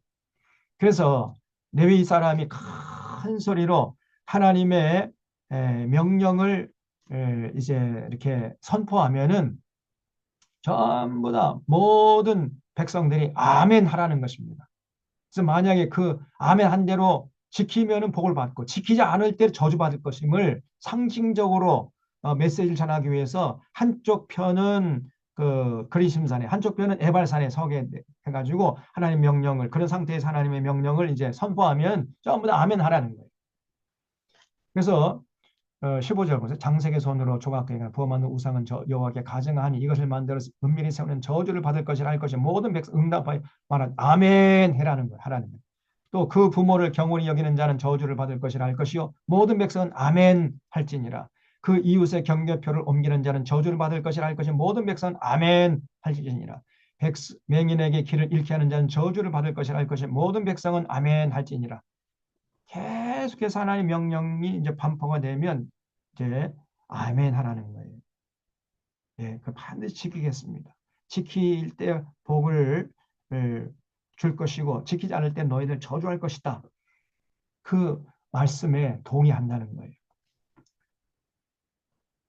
그래서 레위 사람이 큰 소리로 하나님의 명령을 이제 이렇게 선포하면은 전부 다 모든 백성들이 아멘 하라는 것입니다. 그래서 만약에 그 아멘 한 대로 지키면은 복을 받고 지키지 않을 때 저주받을 것임을 상징적으로 메시지를 전하기 위해서 한쪽 편은 그 그리심산에 한쪽 편은 에발산에 서게 해가지고 하나님 명령을 그런 상태에서 하나님의 명령을 이제 선포하면 전부 다 아멘 하라는 거예요. 그래서 15절 보세요. 장색의 손으로 조각하여 부어 만든 우상은 여호와께 가증하니 이것을 만들어 은밀히 세우는 저주를 받을 것이라 할 것이 모든 백성 응답하여 말한 아멘 해라는 거예요. 하라는 거예요. 또 그 부모를 경홀히 여기는 자는 저주를 받을 것이라 할 것이요 모든 백성은 아멘 할지니라. 그 이웃의 경계표를 옮기는 자는 저주를 받을 것이라 할 것이 모든 백성은 아멘 할지니라. 맹인에게 길을 잃게 하는 자는 저주를 받을 것이라 할 것이 모든 백성은 아멘 할지니라. 계속해서 하나님의 명령이 이제 반포가 되면 이제 아멘 하라는 거예요. 예, 그 반드시 지키겠습니다. 지킬 때 복을 줄 것이고 지키지 않을 때 너희들 저주할 것이다. 그 말씀에 동의한다는 거예요.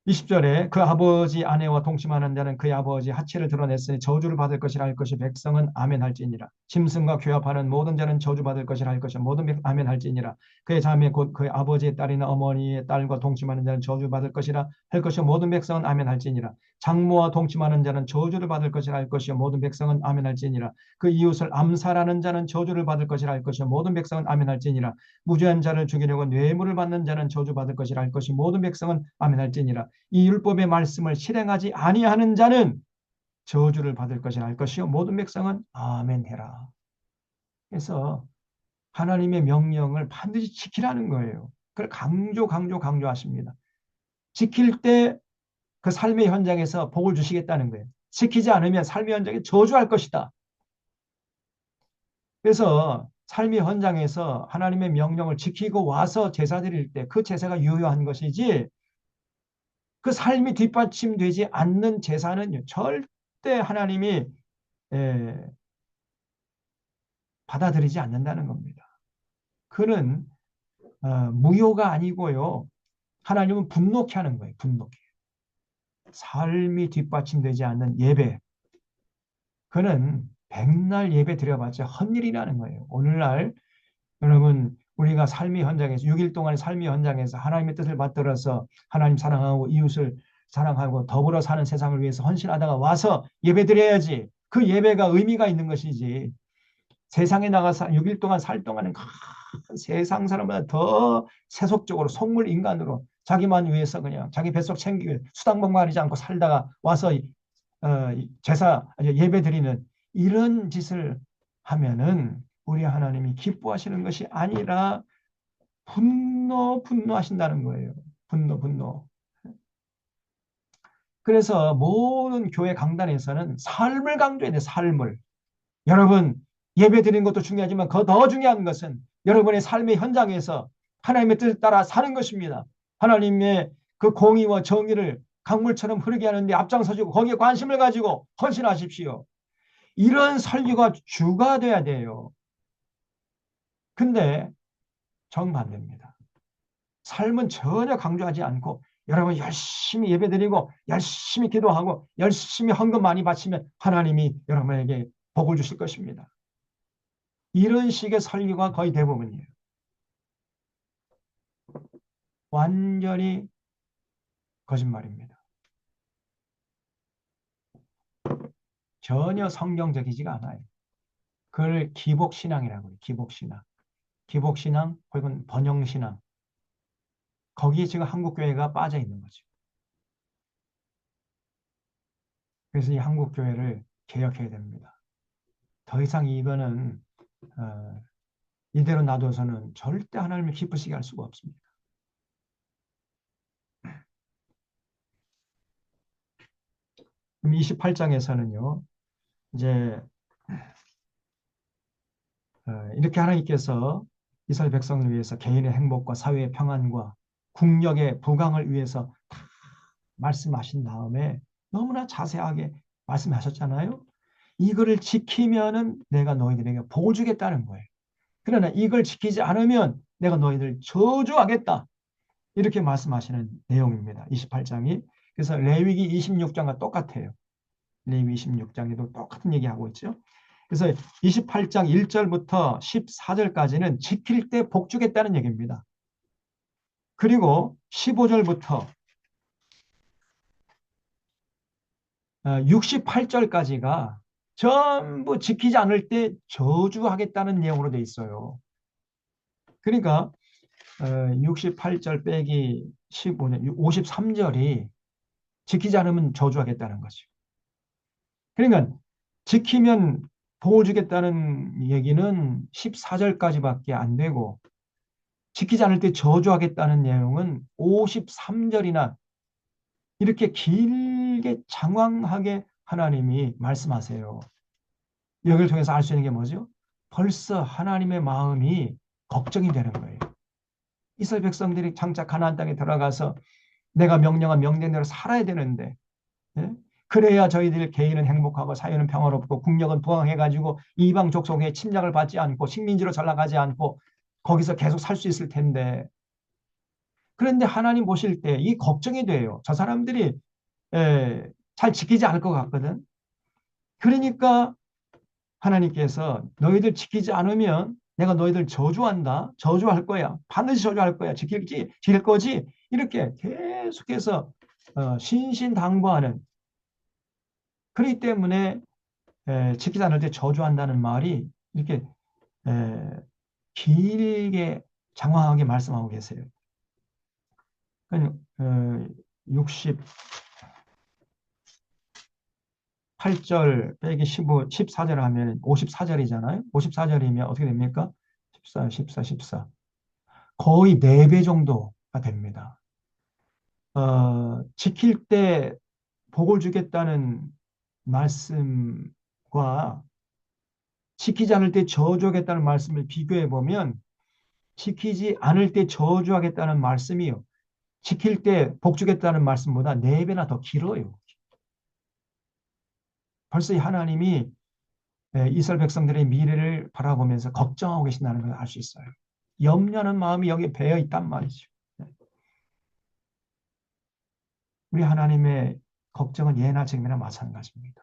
20절에 그 아버지 아내와 동침하는 자는 그의 아버지 하체를 드러냈으니 저주를 받을 것이라 할 것이 백성은 아멘 할지니라. 짐승과 교합하는 모든 자는 저주받을 것이라 할 것이 모든 백성 아멘 할지니라. 그의 자매 곧 그의 아버지의 딸이나 어머니의 딸과 동침하는 자는 저주받을 것이라 할 것이 모든 백성은 아멘 할지니라. 장모와 동침하는 자는 저주를 받을 것이라 할 것이 모든 백성은 아멘 할지니라. 그 이웃을 암살하는 자는 저주를 받을 것이라 할 것이 모든 백성은 아멘 할지니라. 무죄한 자를 죽이려고 뇌물을 받는 자는 저주받을 것이라 할 것이 모든 백성은 아멘 할지니라. 이 율법의 말씀을 실행하지 아니하는 자는 저주를 받을 것이라 할 것이요 모든 백성은 아멘 해라. 그래서 하나님의 명령을 반드시 지키라는 거예요. 그걸 강조하십니다. 지킬 때 그 삶의 현장에서 복을 주시겠다는 거예요. 지키지 않으면 삶의 현장에 저주할 것이다. 그래서 삶의 현장에서 하나님의 명령을 지키고 와서 제사 드릴 때 그 제사가 유효한 것이지 그 삶이 뒷받침되지 않는 제사는 절대 하나님이 받아들이지 않는다는 겁니다. 그는 무효가 아니고요. 하나님은 분노케 하는 거예요. 분노케. 삶이 뒷받침되지 않는 예배. 그는 백날 예배 드려봤자 헛일이라는 거예요. 오늘날 여러분 우리가 삶의 현장에서 6일 동안의 삶의 현장에서 하나님의 뜻을 받들어서 하나님 사랑하고 이웃을 사랑하고 더불어 사는 세상을 위해서 헌신하다가 와서 예배 드려야지. 그 예배가 의미가 있는 것이지. 세상에 나가서 6일 동안 살 동안은 세상 사람보다 더 세속적으로 속물 인간으로 자기만 위해서 그냥 자기 뱃속 챙기고 수당먹고 하지 않고 살다가 와서 제사 예배 드리는 이런 짓을 하면은 우리 하나님이 기뻐하시는 것이 아니라 분노하신다는 거예요. 분노. 그래서 모든 교회 강단에서는 삶을 강조해야 돼, 삶을. 여러분, 예배 드리는 것도 중요하지만 더 중요한 것은 여러분의 삶의 현장에서 하나님의 뜻을 따라 사는 것입니다. 하나님의 그 공의와 정의를 강물처럼 흐르게 하는데 앞장서시고 거기에 관심을 가지고 헌신하십시오. 이런 설교가 주가 돼야 돼요. 근데 정반대입니다. 삶은 전혀 강조하지 않고 여러분 열심히 예배드리고 열심히 기도하고 열심히 헌금 많이 바치면 하나님이 여러분에게 복을 주실 것입니다. 이런 식의 설교가 거의 대부분이에요. 완전히 거짓말입니다. 전혀 성경적이지가 않아요. 그걸 기복신앙이라고 해요. 기복신앙. 기복신앙 혹은 번영신앙. 거기에 지금 한국교회가 빠져 있는 거죠. 그래서 이 한국교회를 개혁해야 됩니다. 더 이상 이거는 이대로 놔둬서는 절대 하나님을 기쁘시게 할 수가 없습니다. 그럼 28장에서는요. 이제 이렇게 하나님께서 이스라엘 백성을 위해서 개인의 행복과 사회의 평안과 국력의 부강을 위해서 다 말씀하신 다음에 너무나 자세하게 말씀하셨잖아요. 이거를 지키면은 내가 너희들에게 복을 주겠다는 거예요. 그러나 이걸 지키지 않으면 내가 너희들 저주하겠다. 이렇게 말씀하시는 내용입니다. 28장이. 그래서 레위기 26장과 똑같아요. 레위기 26장에도 똑같은 얘기하고 있죠. 그래서 28장 1절부터 14절까지는 지킬 때 복 주겠다는 얘기입니다. 그리고 15절부터 68절까지가 전부 지키지 않을 때 저주하겠다는 내용으로 돼 있어요. 그러니까 68절 빼기 15년, 53절이 지키지 않으면 저주하겠다는 거죠. 그러니까 지키면 복을 주겠다는 얘기는 14절까지밖에 안 되고 지키지 않을 때 저주하겠다는 내용은 53절이나 이렇게 길게 장황하게 하나님이 말씀하세요. 여기를 통해서 알 수 있는 게 뭐죠? 벌써 하나님의 마음이 걱정이 되는 거예요. 이스라엘 백성들이 장차 가나안 땅에 들어가서 내가 명령한 명령대로 살아야 되는데, 예? 그래야 저희들 개인은 행복하고 사회는 평화롭고 국력은 부강해가지고 이방 족속의 침략을 받지 않고 식민지로 전락하지 않고 거기서 계속 살 수 있을 텐데, 그런데 하나님 보실 때 이 걱정이 돼요. 저 사람들이 잘 지키지 않을 것 같거든. 그러니까 하나님께서 너희들 지키지 않으면 내가 너희들 저주한다. 저주할 거야. 반드시 저주할 거야. 지킬 거지. 이렇게 계속해서 신신당부하는, 그렇기 때문에 지키지 않을 때 저주한다는 말이 이렇게 에, 길게 장황하게 말씀하고 계세요. 68절 빼기 15, 14절 하면 54절이잖아요. 54절이면 어떻게 됩니까? 14, 14, 14. 거의 4배 정도가 됩니다. 지킬 때 복을 주겠다는 말씀과 지키지 않을 때 저주하겠다는 말씀을 비교해 보면 지키지 않을 때 저주하겠다는 말씀이요. 지킬 때 복 주겠다는 말씀보다 4배나 더 길어요. 벌써 이 하나님이 이스라엘 백성들의 미래를 바라보면서 걱정하고 계신다는 걸 알 수 있어요. 염려하는 마음이 여기에 배어 있단 말이죠. 우리 하나님의 걱정은 예나 지금이나 마찬가지입니다.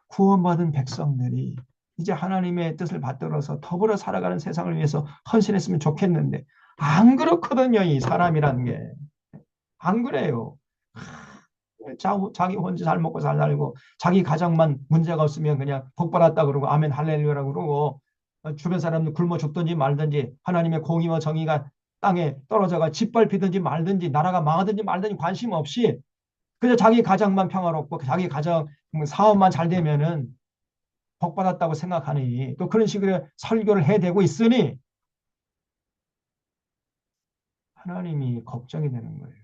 구원받은 백성들이 이제 하나님의 뜻을 받들어서 더불어 살아가는 세상을 위해서 헌신했으면 좋겠는데 안 그렇거든요. 이 사람이라는 게. 안 그래요. 자기 혼자 잘 먹고 잘 살고 자기 가정만 문제가 없으면 그냥 복 받았다 그러고 아멘 할렐루야라고 그러고 주변 사람들 굶어 죽든지 말든지 하나님의 공의와 정의가 땅에 떨어져가 짓밟히든지 말든지 나라가 망하든지 말든지 관심 없이 그저 자기 가정만 평화롭고 자기 가정 사업만 잘 되면은 복 받았다고 생각하니 또 그런 식으로 설교를 해대고 있으니 하나님이 걱정이 되는 거예요.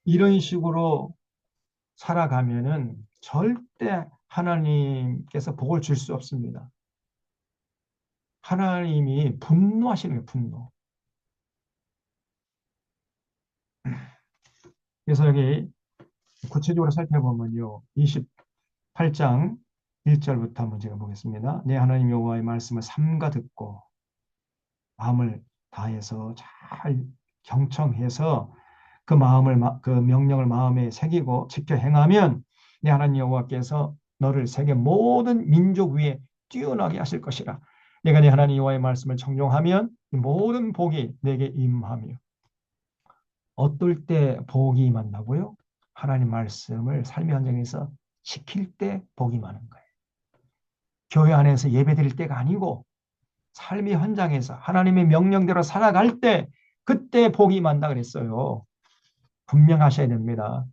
이런 식으로 살아가면은 절대 하나님께서 복을 줄 수 없습니다. 하나님이 분노하시는 거예요, 분노. 그래서 여기 구체적으로 살펴보면요. 28장 1절부터 한번 제가 보겠습니다. 내 하나님 여호와의 말씀을 삼가 듣고 마음을 다해서 잘 경청해서 그 명령을 마음에 새기고 지켜 행하면 내 하나님 여호와께서 너를 세계 모든 민족 위에 뛰어나게 하실 것이라. 내가 내 하나님 여호와의 말씀을 청종하면 모든 복이 내게 임하며. 어떨 때 복이 임한다고요? 하나님 말씀을 삶의 현장에서 지킬 때 복이 임하는 거예요. 교회 안에서 예배 드릴 때가 아니고 삶의 현장에서 하나님의 명령대로 살아갈 때 그때 복이 임한다 그랬어요. 분명하셔야 됩니다.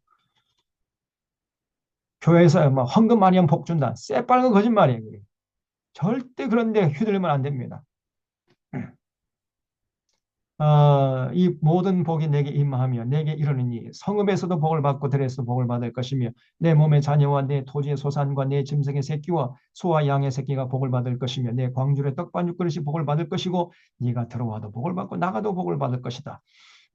교회에서 막 헌금 많이 하면 복 준다. 새빨간 거짓말이에요. 절대 그런 데 휘둘리면 안 됩니다. 이 모든 복이 내게 임하며 내게 이르느니 성읍에서도 복을 받고 들에서도 복을 받을 것이며 내 몸의 자녀와 내 토지의 소산과 내 짐승의 새끼와 소와 양의 새끼가 복을 받을 것이며 내 광주의 떡반죽 그릇이 복을 받을 것이고 네가 들어와도 복을 받고 나가도 복을 받을 것이다.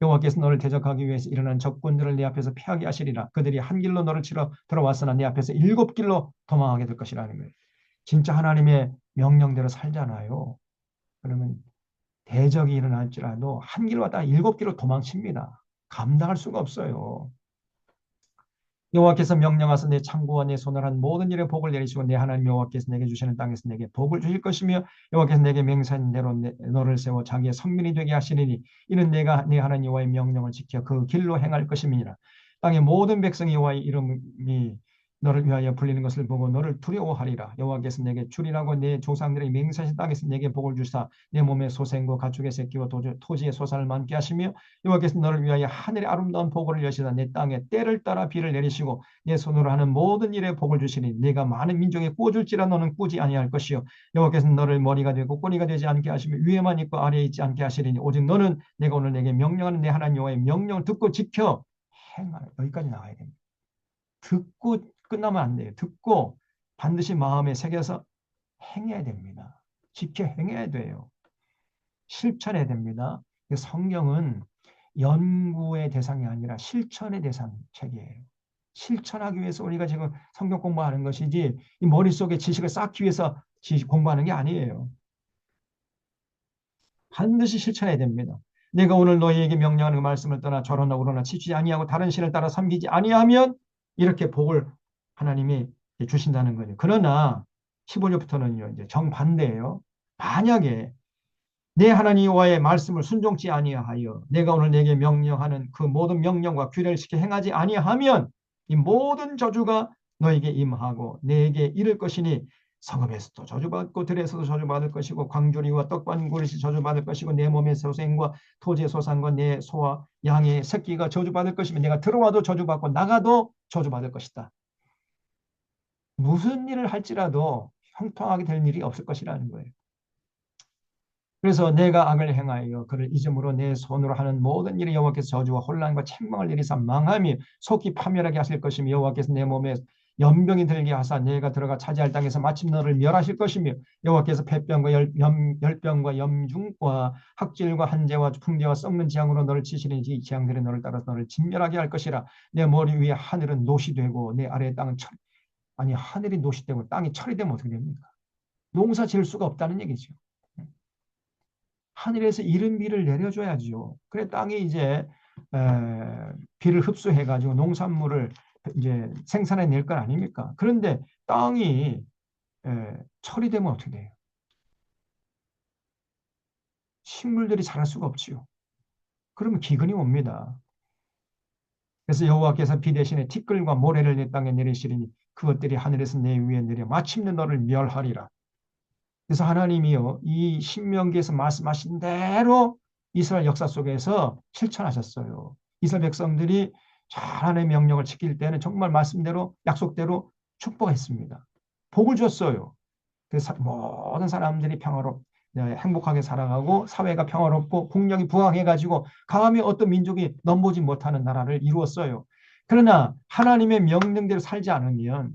여호와께서 너를 대적하기 위해서 일어난 적군들을 내 앞에서 피하게 하시리라. 그들이 한 길로 너를 치러 들어왔으나 내 앞에서 7길로 도망하게 될 것이라는 거예요. 진짜 하나님의 명령대로 살잖아요. 그러면 대적이 일어날지라도 한 길로 왔다가 7길로 도망칩니다. 감당할 수가 없어요. 여호와께서 명령하사 내 창고와 내 손을 한 모든 일에 복을 내리시고 내 하나님 여호와께서 내게 주시는 땅에서 내게 복을 주실 것이며 여호와께서 내게 맹세한 대로 너를 세워 자기의 성민이 되게 하시리니 이는 내가 내 하나님 여호와의 명령을 지켜 그 길로 행할 것임이니라. 땅의 모든 백성이 여호와의 이름이 너를 위하여 불리는 것을 보고 너를 두려워하리라. 여호와께서 내게 주리라고 내 조상들의 맹세하신 땅에서 내게 복을 주사 내 몸의 소생과 가축의 새끼와 토지의 소산을 많게 하시며 여호와께서 너를 위하여 하늘의 아름다운 복을 여시다 내 땅에 때를 따라 비를 내리시고 내 손으로 하는 모든 일에 복을 주시니 내가 많은 민족에 꽂을지라 너는 꾸지 아니할 것이요 여호와께서 너를 머리가 되고 꼬리가 되지 않게 하시며 위에만 있고 아래에 있지 않게 하시리니 오직 너는 내가 오늘 내게 명령하는 내 하나님 여호와의 명령을 듣고 지켜 행하라. 여기까지 나와야 됩니다. 듣고 끝나면 안 돼요. 듣고 반드시 마음에 새겨서 행해야 됩니다. 지켜 행해야 돼요. 실천해야 됩니다. 성경은 연구의 대상이 아니라 실천의 대상 책이에요. 실천하기 위해서 우리가 지금 성경 공부하는 것이지 이 머릿속에 지식을 쌓기 위해서 공부하는 게 아니에요. 반드시 실천해야 됩니다. 내가 오늘 너희에게 명령하는 그 말씀을 떠나 저러나 우러나 치지 아니하고 다른 신을 따라 섬기지 아니하면 이렇게 복을 하나님이 주신다는 거죠. 그러나 15절부터는요, 이제 정반대예요. 만약에 내 하나님 여호와의 말씀을 순종치 아니하여 내가 오늘 내게 명령하는 그 모든 명령과 규례를 지켜 행하지 아니하면 이 모든 저주가 너에게 임하고 내게 이를 것이니 성읍에서도 저주받고 들에서도 저주받을 것이고 광주리와 떡반 그릇이 저주받을 것이고 내 몸의 소생과 토지의 소산과 내 소와 양의 새끼가 저주받을 것이며 내가 들어와도 저주받고 나가도 저주받을 것이다. 무슨 일을 할지라도 형통하게 될 일이 없을 것이라는 거예요. 그래서 내가 악을 행하여 그를 잊음으로 내 손으로 하는 모든 일이 여호와께서 저주와 혼란과 책망을 내리사 망하며 속히 파멸하게 하실 것이며 여호와께서 내 몸에 연병이 들게 하사 내가 들어가 차지할 땅에서 마침 너를 멸하실 것이며 여호와께서 폐병과 열병과 염중과 학질과 한재와 풍재와 썩는 재앙으로 너를 치시니 이 재앙들이 너를 따라서 너를 진멸하게 할 것이라. 내 머리 위에 하늘은 노시 되고 내 아래의 땅은 철 아니 하늘이 노시 되고 땅이 철이 되면 어떻게 됩니까? 농사 지을 수가 없다는 얘기죠. 하늘에서 이른 비를 내려줘야죠. 그래 땅이 이제 비를 흡수해 가지고 농산물을 이제 생산해 낼 건 아닙니까? 그런데 땅이 철이 되면 어떻게 돼요? 식물들이 자랄 수가 없지요. 그러면 기근이 옵니다. 그래서 여호와께서 비 대신에 티끌과 모래를 내 땅에 내리시리니 그것들이 하늘에서 내 위에 내려 마침내 너를 멸하리라. 그래서 하나님이요 이 신명기에서 말씀하신 대로 이스라엘 역사 속에서 실천하셨어요. 이스라엘 백성들이 하나님의 명령을 지킬 때는 정말 말씀대로 약속대로 축복했습니다. 복을 줬어요. 그래서 모든 사람들이 행복하게 살아가고 사회가 평화롭고 국력이 부강해가지고 감히 어떤 민족이 넘보지 못하는 나라를 이루었어요. 그러나 하나님의 명령대로 살지 않으면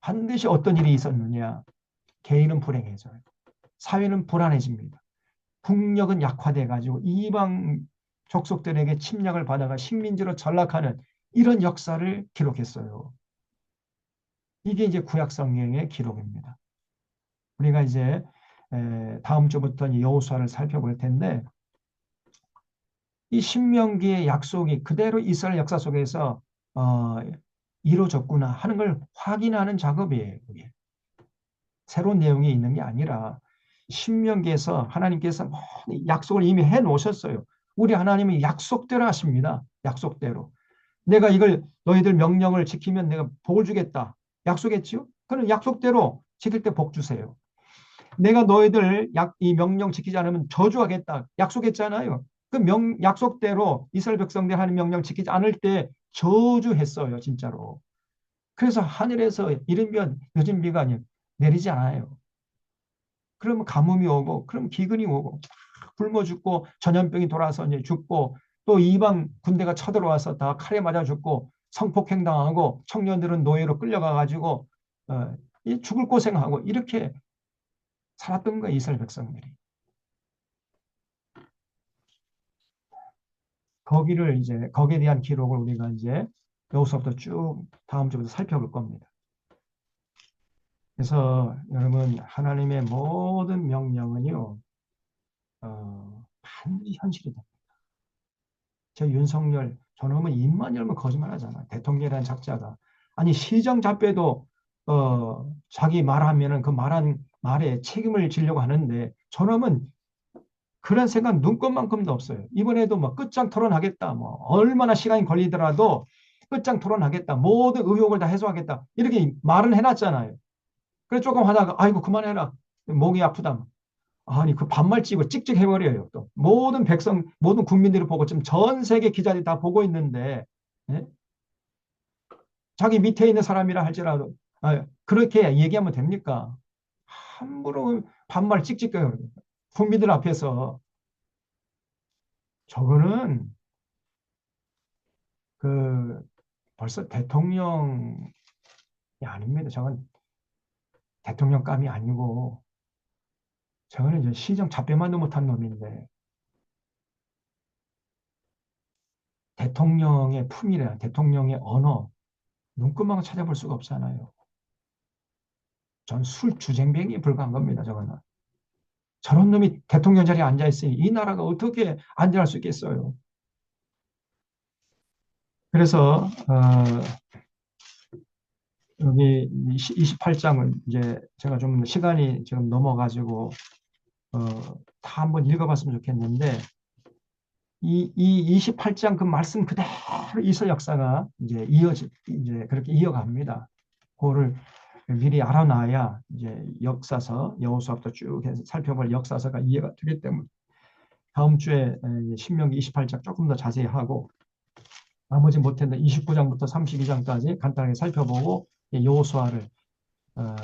반드시 어떤 일이 있었느냐? 개인은 불행해져요. 사회는 불안해집니다. 국력은 약화돼가지고 이방 족속들에게 침략을 받아가 식민지로 전락하는 이런 역사를 기록했어요. 이게 이제 구약 성경의 기록입니다. 우리가 이제 다음 주부터 여호수아를 살펴볼 텐데 이 신명기의 약속이 그대로 이스라엘 역사 속에서 이루어졌구나 하는 걸 확인하는 작업이에요. 그게. 새로운 내용이 있는 게 아니라 신명기에서 하나님께서 약속을 이미 해 놓으셨어요. 우리 하나님은 약속대로 하십니다. 약속대로. 내가 이걸 너희들 명령을 지키면 내가 복을 주겠다. 약속했지요? 그럼 약속대로 지킬 때 복 주세요. 내가 너희들 이 명령 지키지 않으면 저주하겠다. 약속했잖아요. 그 약속대로 이스라엘 백성들 하는 명령 지키지 않을 때 저주했어요. 진짜로. 그래서 하늘에서 이른 비 늦은 비가 내리지 않아요. 그러면 가뭄이 오고, 그럼 기근이 오고, 굶어 죽고, 전염병이 돌아서 이제 죽고, 또 이방 군대가 쳐들어와서 다 칼에 맞아 죽고, 성폭행 당하고, 청년들은 노예로 끌려가가지고, 죽을 고생하고, 이렇게 살았던 거예요, 이스라엘 백성들이. 거기에 대한 기록을 우리가 이제 여기서부터 쭉 다음 주부터 살펴볼 겁니다. 그래서 여러분, 하나님의 모든 명령은요, 반드시 현실이 됩니다. 저 윤석열, 저놈은 입만 열면 거짓말 하잖아. 대통령이라는 작자가. 아니, 시정잡배도, 자기 말하면은 그 말한 말에 책임을 지려고 하는데, 저놈은 그런 생각 눈꽃만큼도 없어요. 이번에도 뭐 끝장 토론하겠다. 뭐, 얼마나 시간이 걸리더라도 끝장 토론하겠다. 모든 의혹을 다 해소하겠다. 이렇게 말은 해놨잖아요. 그래서 조금 하다가 아이고 그만해라. 목이 아프다. 아니 그 반말 찍고 찍찍 해버려요. 또 모든 백성, 모든 국민들이 보고 지금 전 세계 기자들이 다 보고 있는데 예? 자기 밑에 있는 사람이라 할지라도 그렇게 얘기하면 됩니까? 함부로 반말 찍찍해요. 국민들 앞에서 저거는 그 벌써 대통령이 아닙니다. 저건 대통령감이 아니고 저거는 이제 시정 잡배만도 못한 놈인데 대통령의 품이라 대통령의 언어 눈금망 찾아볼 수가 없잖아요. 전 술 주쟁뱅이에 불과한 겁니다. 저거는. 저런 놈이 대통령 자리에 앉아 있으니 이 나라가 어떻게 안전할 수 있겠어요. 그래서 여기 28장은 이제 제가 좀 시간이 지금 넘어가지고 다 한번 읽어봤으면 좋겠는데 이 28장 그 말씀 그대로 이스라엘 역사가 이제 이제 그렇게 이어갑니다. 그거를 미리 알아놔야 이제 역사서 여호수아부터 쭉 해서 살펴볼 역사서가 이해가 되기 때문에 다음 주에 신명기 28장 조금 더 자세히 하고 나머지 못했는데 29장부터 32장까지 간단하게 살펴보고 여호수아를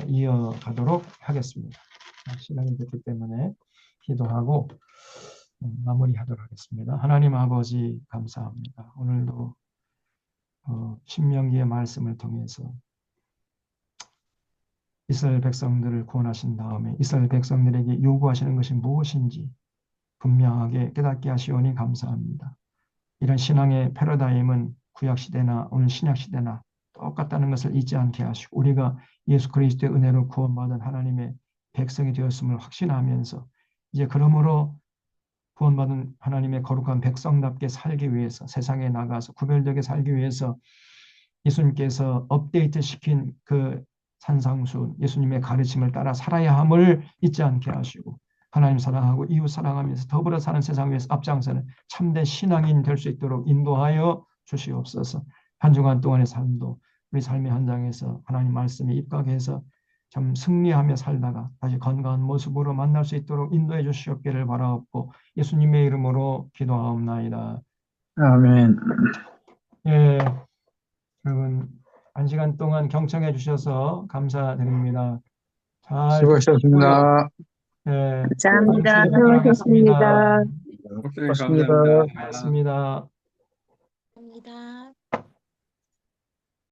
이어가도록 하겠습니다. 시간이 됐기 때문에 기도하고 마무리하도록 하겠습니다. 하나님 아버지 감사합니다. 오늘도 신명기의 말씀을 통해서 이스라엘 백성들을 구원하신 다음에 이스라엘 백성들에게 요구하시는 것이 무엇인지 분명하게 깨닫게 하시오니 감사합니다. 이런 신앙의 패러다임은 구약시대나 오늘 신약시대나 똑같다는 것을 잊지 않게 하시고 우리가 예수 그리스도의 은혜로 구원받은 하나님의 백성이 되었음을 확신하면서 이제 그러므로 구원받은 하나님의 거룩한 백성답게 살기 위해서 세상에 나가서 구별되게 살기 위해서 예수님께서 업데이트 시킨 그 산상수 예수님의 가르침을 따라 살아야 함을 잊지 않게 하시고 하나님 사랑하고 이웃 사랑하면서 더불어 사는 세상 위에서 앞장서는 참된 신앙인 될 수 있도록 인도하여 주시옵소서. 한 주간 동안의 삶도 우리 삶의 현장에서 하나님 말씀에 입각해서 참 승리하며 살다가 다시 건강한 모습으로 만날 수 있도록 인도해 주시옵기를 바라옵고 예수님의 이름으로 기도하옵나이다. 아멘. 예, 여러분 한 시간 동안 경청해 주셔서 감사드립니다. 잘 보시고요. 수고하셨습니다. 예, 다음 감사합니다. 주에 뵙도록 하겠습니다. 수고하셨습니다. 고맙습니다. 고맙습니다. 감사합니다.